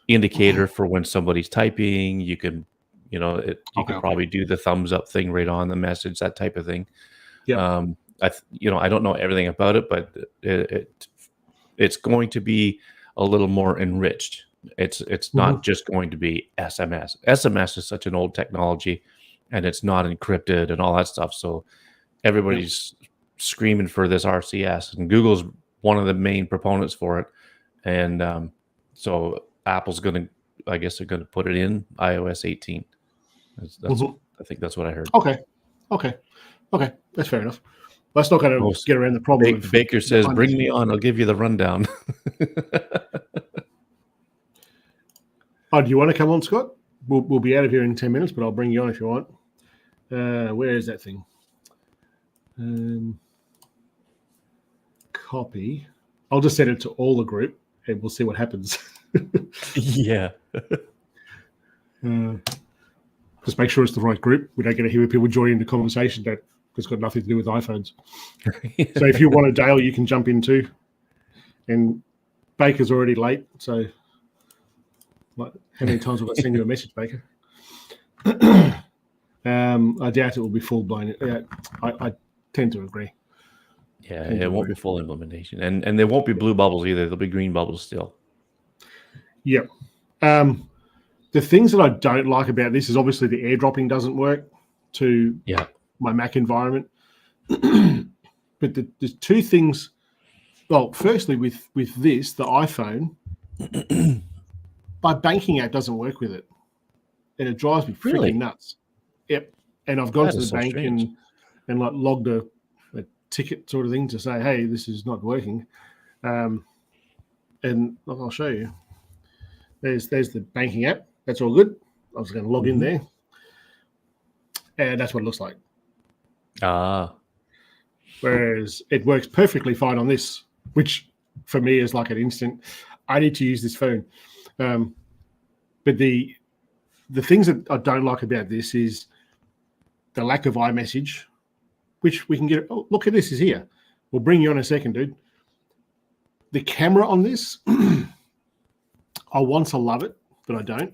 indicator for when somebody's typing. You can, you can probably do the thumbs up thing right on the message, that type of thing. Yeah. I don't know everything about it, but it's going to be a little more enriched. It's not just going to be SMS. SMS is such an old technology, and it's not encrypted and all that stuff. So everybody's screaming for this RCS, and Google's one of the main proponents for it. And so Apple's going to, I guess they're going to put it in iOS 18. I think that's what I heard. Okay. That's fair enough. That's not going to get around the problem. Baker says, bring me on. I'll give you the rundown. Oh, do you want to come on, Scott? We'll be out of here in 10 minutes, but I'll bring you on if you want. Where is that thing? Copy. I'll just send it to all the group, and we'll see what happens. Yeah. Just make sure it's the right group. We don't get to hear people joining the conversation that has got nothing to do with iPhones. So if you want to, Dale, you can jump in too. And Baker's already late, so how many times have I sent you a message, Baker? I doubt it will be full blown. I tend to agree. Yeah, it won't be full implementation, and there won't be blue bubbles either. There'll be green bubbles still. Yep. The things that I don't like about this is obviously the airdropping doesn't work to my Mac environment. But there's two things. Well, firstly, with this, the iPhone, my banking app doesn't work with it, and it drives me freaking nuts. Yep. And I've gone to the bank and like logged a ticket sort of thing to say, hey, this is not working. And I'll show you. There's the banking app. That's all good. I was going to log in there. And that's what it looks like. Whereas it works perfectly fine on this, which for me is like an instant, I need to use this phone. But the things that I don't like about this is the lack of iMessage, which we can get. Oh, look at this is here. We'll bring you on a second, dude. The camera on this, I want to love it, but I don't.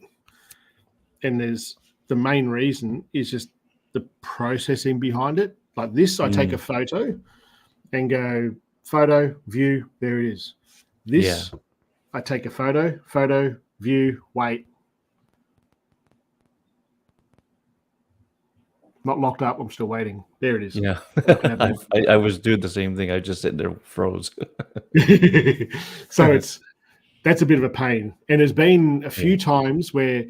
And there's the main reason is just the processing behind it. Like this, I take a photo and go photo, view, there it is. This, I take a photo, view, wait. Not locked up. I'm still waiting. There it is. Yeah. I was doing the same thing. I just sitting there froze. So that's a bit of a pain. And there's been a few times where,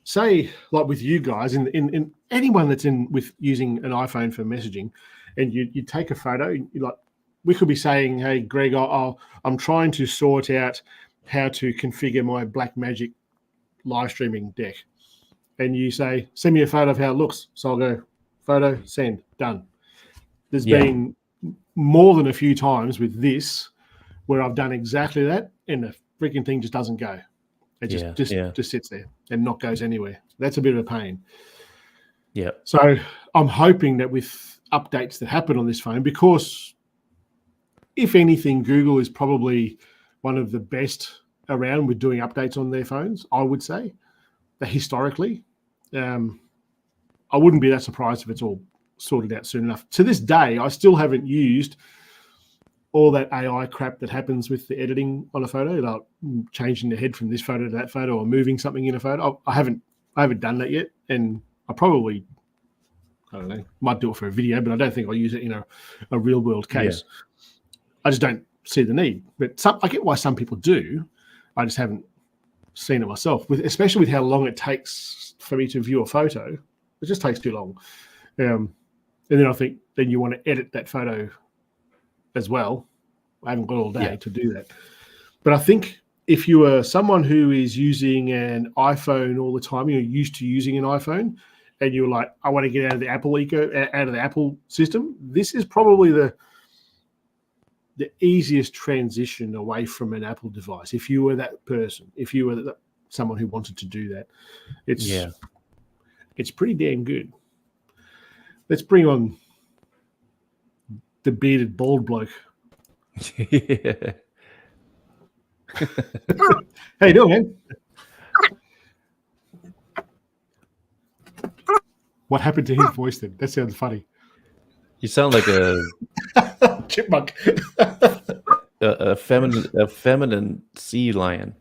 say, like with you guys, in anyone that's with using an iPhone for messaging, and you take a photo, you like, we could be saying, hey, Greg, I'm trying to sort out how to configure my Blackmagic live streaming deck. And you say, send me a photo of how it looks. So I'll go, photo, send, done. There's been more than a few times with this where I've done exactly that and the freaking thing just doesn't go. It just sits there and not goes anywhere. That's a bit of a pain. Yeah. So I'm hoping that with updates that happen on this phone, because if anything, Google is probably one of the best around with doing updates on their phones, I would say, historically. I wouldn't be that surprised if it's all sorted out soon enough. To this day, I still haven't used all that AI crap that happens with the editing on a photo, like changing the head from this photo to that photo or moving something in a photo. I haven't done that yet, and I probably, I don't know, might do it for a video, but I don't think I'll use it in a real world case. I just don't see the need. But I get why some people do. I just haven't seen it myself, especially with how long it takes for me to view a photo. It just takes too long. And then I think then you want to edit that photo as well. I haven't got all day to do that. But I think if you are someone who is using an iPhone all the time, you're used to using an iPhone, and you're like, I want to get out of the Apple system, this is probably the easiest transition away from an Apple device. If you were that person, if you were someone who wanted to do that, it's pretty damn good. Let's bring on the bearded bald bloke. How you doing, man? What happened to his voice then? That sounds funny. You sound like a chipmunk. a feminine sea lion.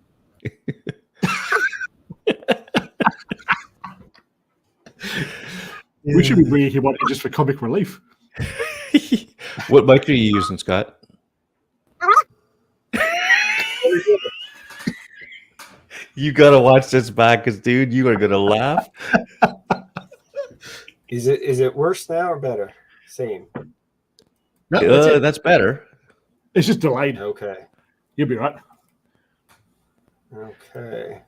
We should be bringing him on just for comic relief. What mic are you using, Scott? You gotta watch this back, because dude, you are gonna laugh. Is it worse now or better? Same. No, that's better. It's just delayed. Okay. You'll be right. Okay.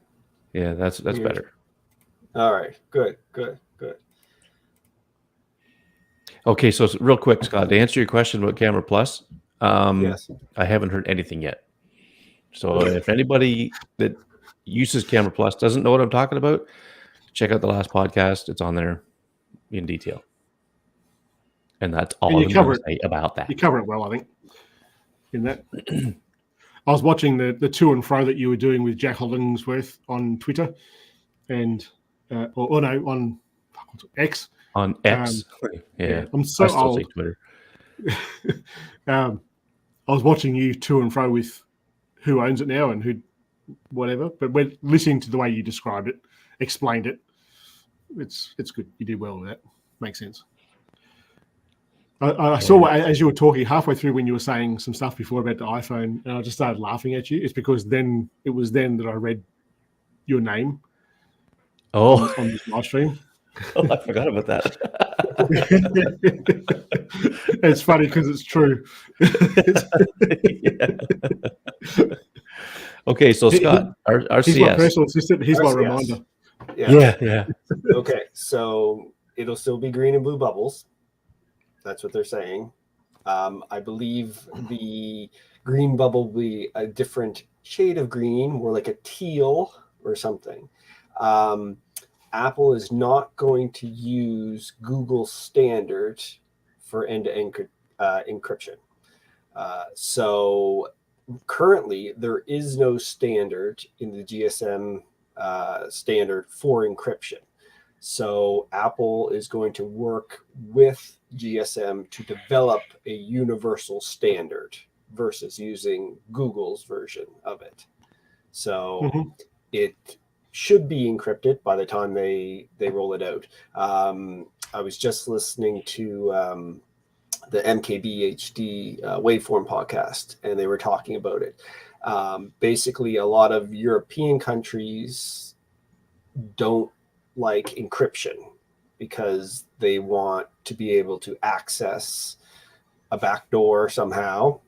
Yeah, that's better. All right. Good. Okay, so real quick, Scott, to answer your question about Camera Plus, Yes. I haven't heard anything yet. So if anybody that uses Camera Plus doesn't know what I'm talking about, check out the last podcast. It's on there in detail. And that's all I'm going to say about that. You cover it well, I think, in that. I was watching the to and fro that you were doing with Jack Hollingsworth on Twitter, and on X. On X, yeah. I'm so old. Twitter. I was watching you to and fro with who owns it now and who whatever. But when listening to the way you described it, explained it, it's good. You did well with that. Makes sense. I saw as you were talking halfway through when you were saying some stuff before about the iPhone, and I just started laughing at you. It's because then that I read your name on this live stream. Oh, I forgot about that. It's funny because it's true. Okay, so Scott, RCS. He's my personal assistant. He's my RCS. reminder. Yeah. Okay, so it'll still be green and blue bubbles. That's what they're saying. I believe the green bubble will be a different shade of green, more like a teal or something. Apple is not going to use Google standard for end-to-end encryption. So currently, there is no standard in the GSM standard for encryption. So Apple is going to work with GSM to develop a universal standard versus using Google's version of it. So it should be encrypted by the time they roll it out. I was just listening to the MKBHD Waveform podcast, and they were talking about it. Basically, a lot of European countries don't like encryption because they want to be able to access a backdoor somehow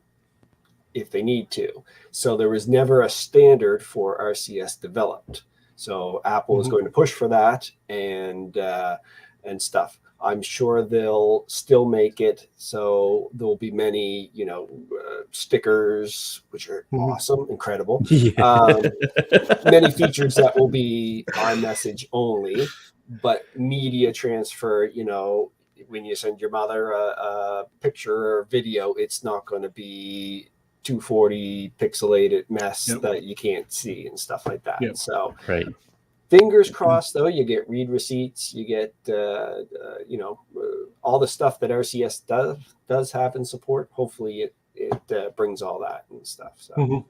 if they need to. So there was never a standard for RCS developed. So Apple is going to push for that and stuff. I'm sure they'll still make it so there will be many, stickers, which are awesome, incredible. Many features that will be iMessage only, but media transfer, when you send your mother a picture or video, it's not going to be 240 pixelated mess that you can't see and stuff like that. So right. Fingers crossed, though, you get read receipts, you get, all the stuff that RCS does have in support. Hopefully it brings all that and stuff. So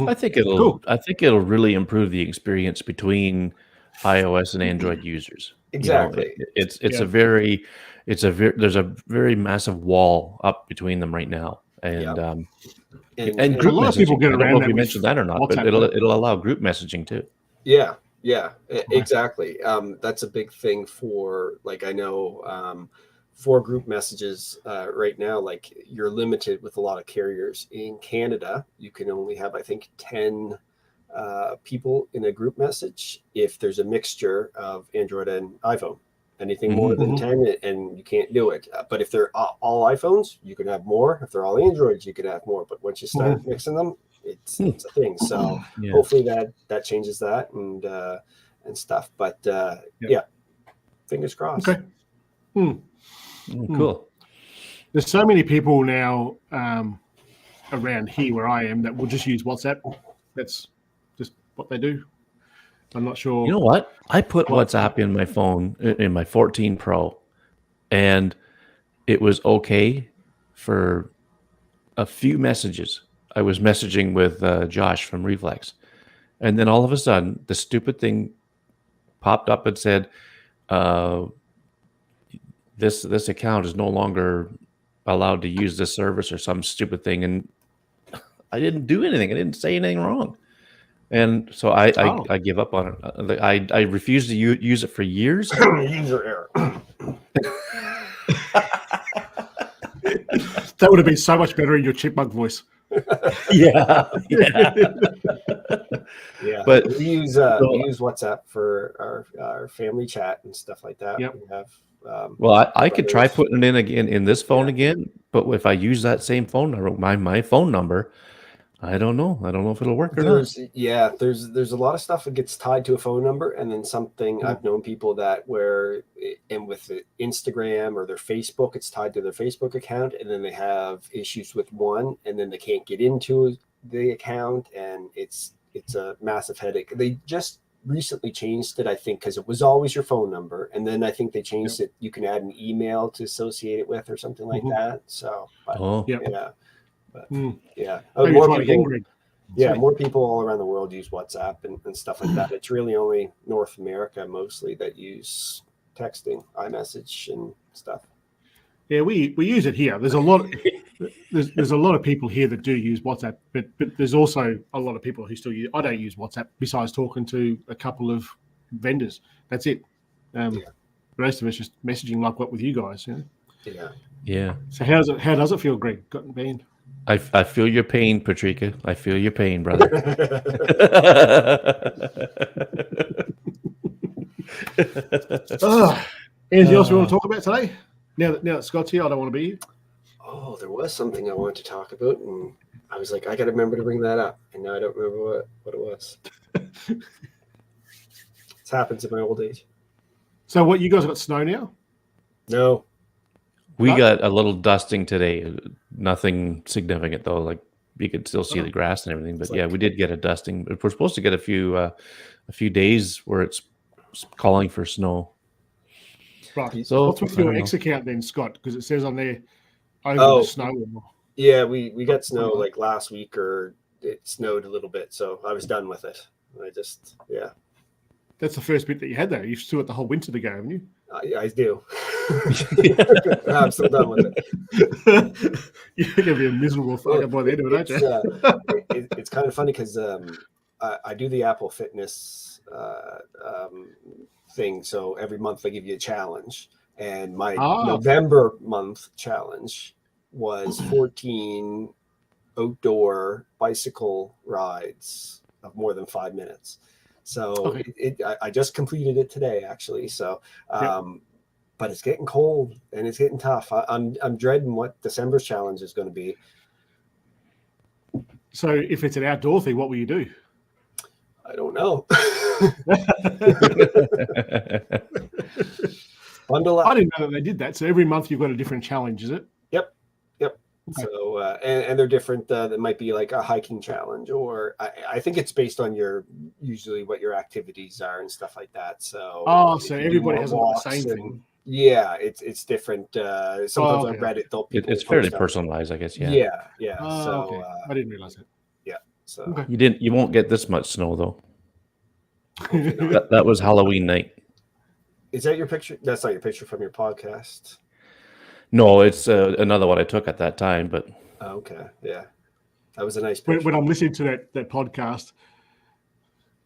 I think it'll really improve the experience between iOS and Android users. Exactly. There's a very massive wall up between them right now. And group a lot of people messaging. get I don't around know if that you with mentioned that or not, but WhatsApp. it'll allow group messaging too. Yeah, exactly. That's a big thing for, like, I know for group messages right now, like, you're limited with a lot of carriers. In Canada, you can only have, I think, 10 people in a group message if there's a mixture of Android and iPhone. Anything more than 10, and you can't do it. But if they're all iPhones, you can have more. If they're all Androids, you can have more. But once you start mixing them, it's a thing. So hopefully that changes that and stuff. But fingers crossed. Okay. Cool. There's so many people now around here where I am that will just use WhatsApp. That's just what they do. I'm not sure. You know what? I put WhatsApp in my phone, in my 14 Pro, and it was okay for a few messages. I was messaging with Josh from Reflex, and then all of a sudden, the stupid thing popped up and said, "This account is no longer allowed to use this service," or some stupid thing. And I didn't do anything. I didn't say anything wrong. And so I give up on it. I refused to use it for years. User error. That would have been so much better in your chipmunk voice. Yeah. But we use WhatsApp for our family chat and stuff like that. Yep. We have. Well, I could try putting it in again in this phone again, but if I use that same phone number, my phone number, I don't know. I don't know if it'll work or not. There's a lot of stuff that gets tied to a phone number, and then something I've known people that and with Instagram or their Facebook, it's tied to their Facebook account, and then they have issues with one, and then they can't get into the account, and it's a massive headache. They just recently changed it, I think, because it was always your phone number, and then I think they changed it. You can add an email to associate it with or something like that. So, But, more people, Yeah, Sweet. more people all around the world use WhatsApp and stuff like that. It's really only North America mostly that use texting, iMessage, and stuff. Yeah, we use it here. There's a lot. There's a lot of people here that do use WhatsApp, but there's also a lot of people who still use. I don't use WhatsApp besides talking to a couple of vendors. That's it. Yeah. The rest of it's just messaging like what with you guys. You know? Yeah. Yeah. So how does it feel, Greg? Gotten banned? I feel your pain, Patrika. I feel your pain, brother. Anything else we want to talk about today? Now that Scott's here, I don't want to be here. Oh, there was something I wanted to talk about, and I was like, I got to remember to bring that up, and now I don't remember what it was. This happens in my old age. So what, you guys got snow now? No. We Huh? got a little dusting today. Nothing significant though. Like you could still see the grass and everything. But It's yeah, like- we did get a dusting. We're supposed to get a few days where it's calling for snow. Right. So What's with I your don't know. X account then, Scott? Because it says on there over Oh. the snow. Yeah, we got snow like last week, or it snowed a little bit, so I was done with it. Yeah, That's the first bit that you had though. You've still got the whole winter to go, haven't you? I do. I'm still done with it. You're gonna be a miserable fucker by the end of it, aren't you? It's kind of funny because I do the Apple Fitness thing. So every month they give you a challenge, and my November month challenge was 14 outdoor bicycle rides of more than 5 minutes. So Okay. I just completed it today, actually. So, but it's getting cold and it's getting tough. I'm dreading what December's challenge is going to be. So if it's an outdoor thing, what will you do? I don't know. Bundle up. I didn't know that they did that. So every month you've got a different challenge, is it? Yep. Okay. So and they're different. That might be like a hiking challenge, or I think it's based on usually what your activities are and stuff like that. So So everybody has the same thing. Yeah, it's different. Sometimes on Reddit they'll It's fairly personalized, I guess. Yeah. Yeah. Oh, So okay. I didn't realize that. yeah. So Okay. You won't get this much snow though. That was Halloween night. is that your picture? That's not your picture from your podcast. No, it's another one I took at that time, but Oh, okay, yeah, that was a nice picture. When I'm listening to that podcast,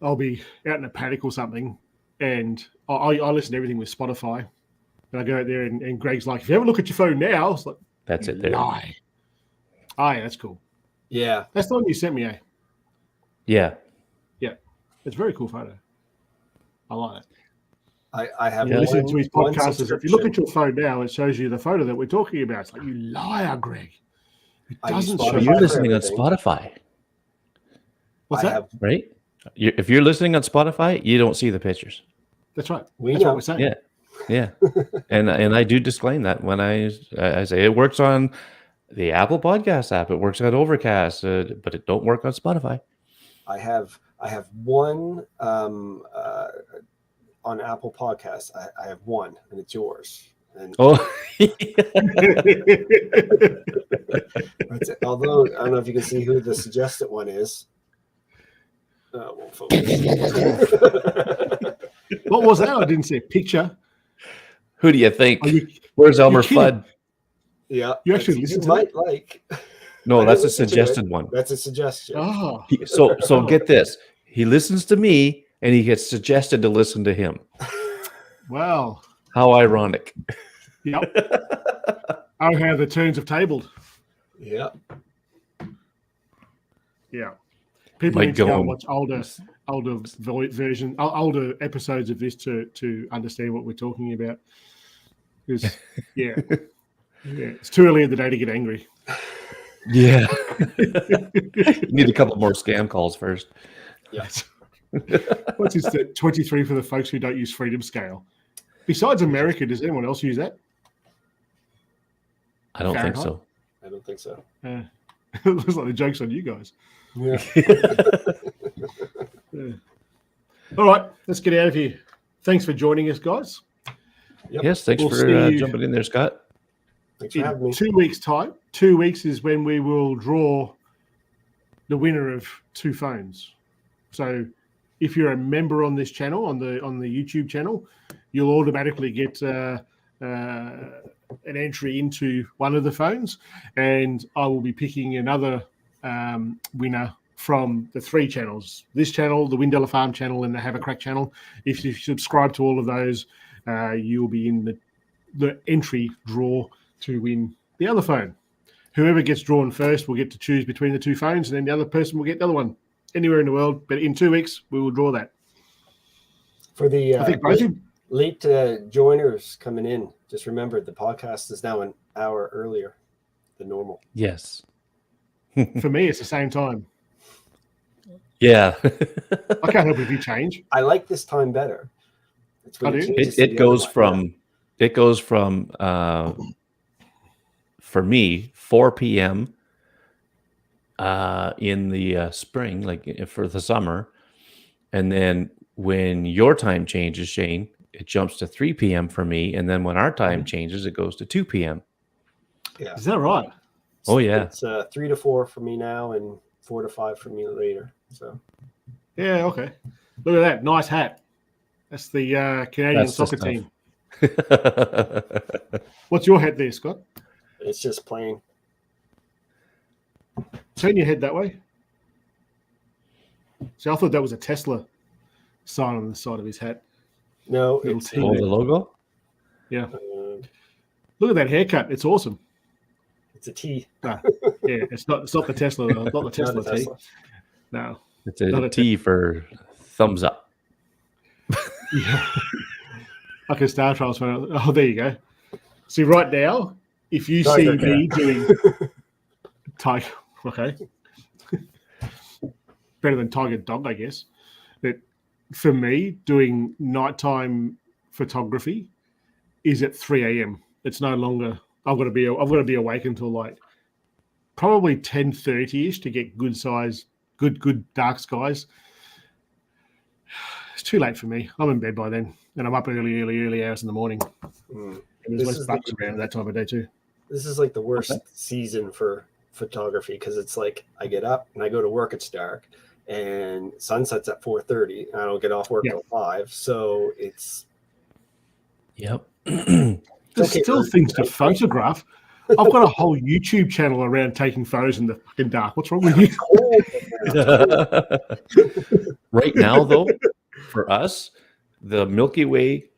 I'll be out in a paddock or something, and I listen to everything with Spotify. And I go out there, and Greg's like, "If you have a look at your phone now," it's like, that's "You it there. lie." Oh, yeah, that's cool. Yeah, That's the one you sent me, eh? Yeah. It's a very cool photo. I like it. I have Yeah. Listening to his one podcast is if you look subscription. at your phone now, it shows you the photo that we're talking about. It's like, you liar, Greg. It I use doesn't Spotify show But you're for listening on everything. Spotify, What's I that? have. right? If you're listening on Spotify, you don't see the pictures. That's right. We That's know. what we're saying. Yeah. Yeah. and I do disclaim that when I say it works on the Apple Podcast app, it works on Overcast, but it don't work on Spotify. I have one on Apple Podcasts. I have one, and it's yours. And Oh, that's it. Although I don't know if you can see who the suggested one is. Won't focus. What was that? I didn't see a picture. who do you think? Oh, Where's Elmer kidding. Fudd? Yeah, You actually that's- listen to might like. No, I that's a listened to suggested one. That's a suggestion. Oh, So get this. He listens to me and he gets suggested to listen to him. wow. How ironic. Yep. Oh, how the turns have tabled. Yeah. Yeah. People Like need to go and going- watch older episodes of this to understand what we're talking about. Because, yeah, it's too early in the day to get angry. Yeah. You need a couple more scam calls first. Yeah. What's this? 23 for the folks who don't use freedom scale. Besides America, does anyone else use that? I don't think Fahrenheit? so. I don't think so. It looks like the joke's on you guys. Yeah. Yeah. All right, let's get out of here. Thanks for joining us, guys. Yep. Yes, thanks We'll for see you- jumping in there, Scott. Thanks for having In me. 2 weeks' time. 2 weeks is when we will draw the winner of 2 phones. So if you're a member on this channel, on the YouTube channel, you'll automatically get an entry into one of the phones, and I will be picking another winner from the 3 channels: this channel, the Windella Farm channel, and the Have a Crack channel. If you subscribe to all of those, you'll be in the entry draw to win the other phone. Whoever gets drawn first will get to choose between the 2 phones, and then the other person will get the other one anywhere in the world. But in 2 weeks, we will draw that. For the I think both of late joiners coming in, just remember the podcast is now an hour earlier than normal. Yes. for me, it's the same time. Yeah. I can't help if you change. I like this time better. It's when I do. It goes from for me 4 p.m. In the spring, like for the summer, and then when your time changes, Shane, it jumps to 3 p.m. for me, and then when our time changes, it goes to 2 p.m. Yeah. Is that right? Oh yeah. It's 3 to 4 for me now, and 4 to 5 for me later. So Yeah, okay. Look at that. Nice hat. That's the Canadian That's the soccer stuff. team. What's your hat there, Scott? it's just plain. Turn your head that way. See, I thought that was a Tesla sign on the side of his hat. No, Little it's T. Oh, the logo? Yeah. Look at that haircut. It's awesome. it's a T. Yeah, it's not the Tesla, not the Tesla Not a T. Tesla. No. It's Not a a T for thumbs up. Yeah. Like a Star Trials fan. Oh, there you go. See, right now, if you see Tiger me doing Tiger, okay, better than Tiger Dog, I guess. But for me, doing nighttime photography is at 3 a.m. It's no longer. I've got to be awake until like probably 10:30ish to get good dark skies. It's too late for me. I'm in bed by then, and I'm up early hours in the morning. Mm. And there's less bugs around at that time of day too. This is like the worst season for photography because it's like I get up and I go to work. It's dark, and sunset's at 4:30. And I don't get off work till 5. So it's Yep. There's okay, still things to photograph. I've got a whole YouTube channel around taking photos in the fucking dark. What's wrong with you? Right now, though, for us, the Milky Way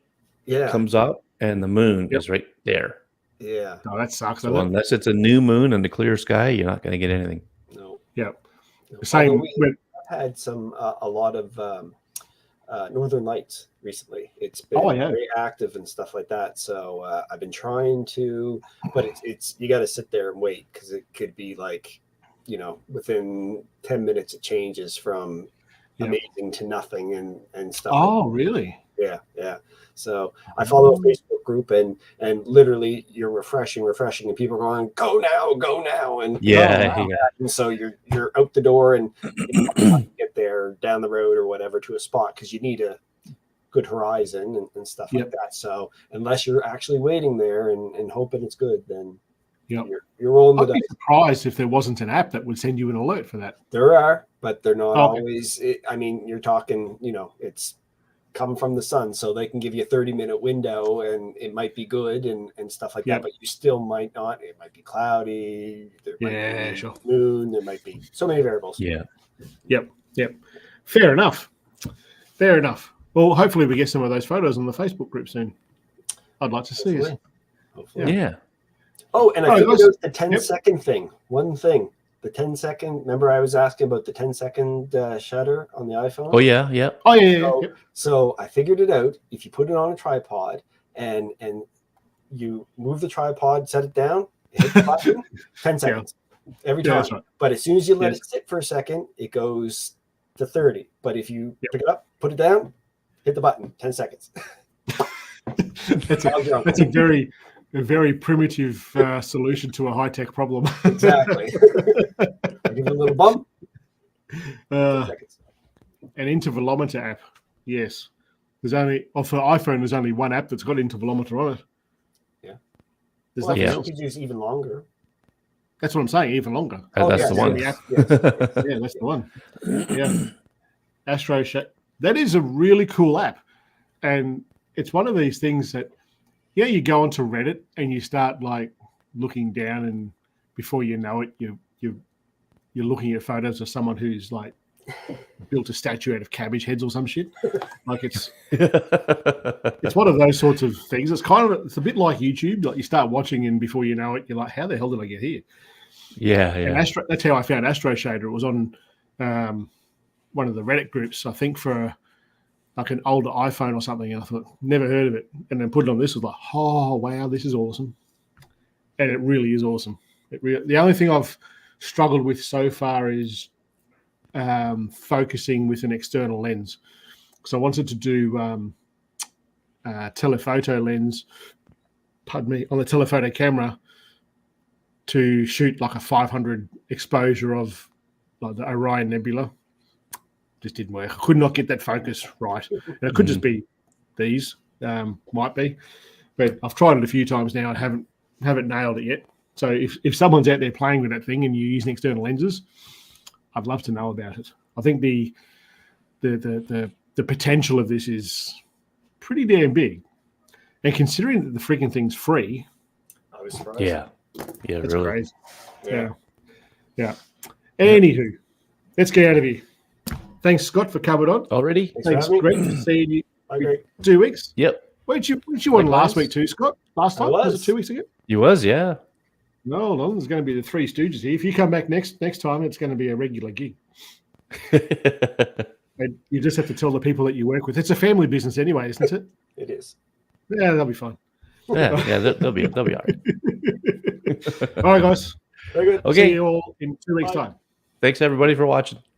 yeah, comes up and the moon is right there. yeah. Oh, that sucks. So doesn't it? unless it's a new moon and a clear sky, you're not going to get anything. No, Yeah. no. Same. Although we have had a lot of Northern Lights recently. It's been very active and stuff like that. So I've been trying to, but it's you got to sit there and wait because it could be like, within 10 minutes it changes from amazing to nothing and stuff. Oh, really? Yeah. So I follow a Facebook group and literally you're refreshing, and people are going, go now, and and so you're out the door and you get there down the road or whatever to a spot because you need a good horizon and stuff like that. So unless you're actually waiting there and hoping it's good, then you're rolling the dice. I'd be surprised if there wasn't an app that would send you an alert for that. There are, but they're not always. You're talking, it's come from the sun, so they can give you a 30-minute window and it might be good and stuff like that, but you still might not. It might be cloudy. There might be moon. There might be so many variables. Yep. Fair enough. Well, hopefully we get some of those photos on the Facebook group soon. I'd like to see it. Hopefully. Yeah. Oh, and I figured out the 10-second thing. One thing. The 10-second. Remember, I was asking about the 10-second shutter on the iPhone. Oh yeah. Oh yeah. So I figured it out. If you put it on a tripod and you move the tripod, set it down, hit the button, 10 seconds every time. That's right. But as soon as you let it sit for a second, it goes to 30. But if you pick it up, put it down, hit the button, 10 seconds. That's a very primitive solution to a high-tech problem. Exactly. Give it a little bump. 10 seconds. An intervalometer app. Yes. For iPhone, there's only one app that's got intervalometer on it. Yeah. There's nothing You else. could use even longer. That's what I'm saying. Even longer. That's yes, the one. yes, yes, yes. Yeah, that's the one. Yeah, Astro. That is a really cool app, and it's one of these things that, you go onto Reddit and you start like looking down, and before you know it, you're looking at photos of someone who's like built a statue out of cabbage heads or some shit. Like it's one of those sorts of things. It's a bit like YouTube. Like you start watching, and before you know it, you're like, how the hell did I get here? Yeah. And that's how I found Astro Shader. It was on one of the Reddit groups, I think, for like an older iPhone or something. And I thought, never heard of it. And then put it on this, was like, oh, wow, this is awesome. And it really is awesome. The only thing I've struggled with so far is focusing with an external lens. So I wanted to do telephoto lens, pardon me, on the telephoto camera to shoot like a 500 exposure of like the Orion Nebula. Just didn't work. I could not get that focus right. And it could just be these, might be. But I've tried it a few times now and haven't nailed it yet. So if someone's out there playing with that thing and you're using external lenses, I'd love to know about it. I think the potential of this is pretty damn big. And considering that the freaking thing's free, I was surprised. Yeah, that's really. crazy. Yeah. Yeah. Anywho, let's get out of here. Thanks, Scott, for coming on. Already? Thanks for Thanks, having me. Greg, for seeing you I agree. 2 weeks. Yep. Weren't you on last Likewise. week too, Scott? Last time? I Was was. it 2 weeks ago? You was, yeah. No, there's going to be the Three Stooges here. If you come back next time, it's going to be a regular gig. And you just have to tell the people that you work with. It's a family business anyway, isn't it? It is. Yeah, they'll be fine. yeah, they'll be all right. All right, guys. Very good. Okay. See you all in 2 weeks' Bye. time. Thanks everybody for watching.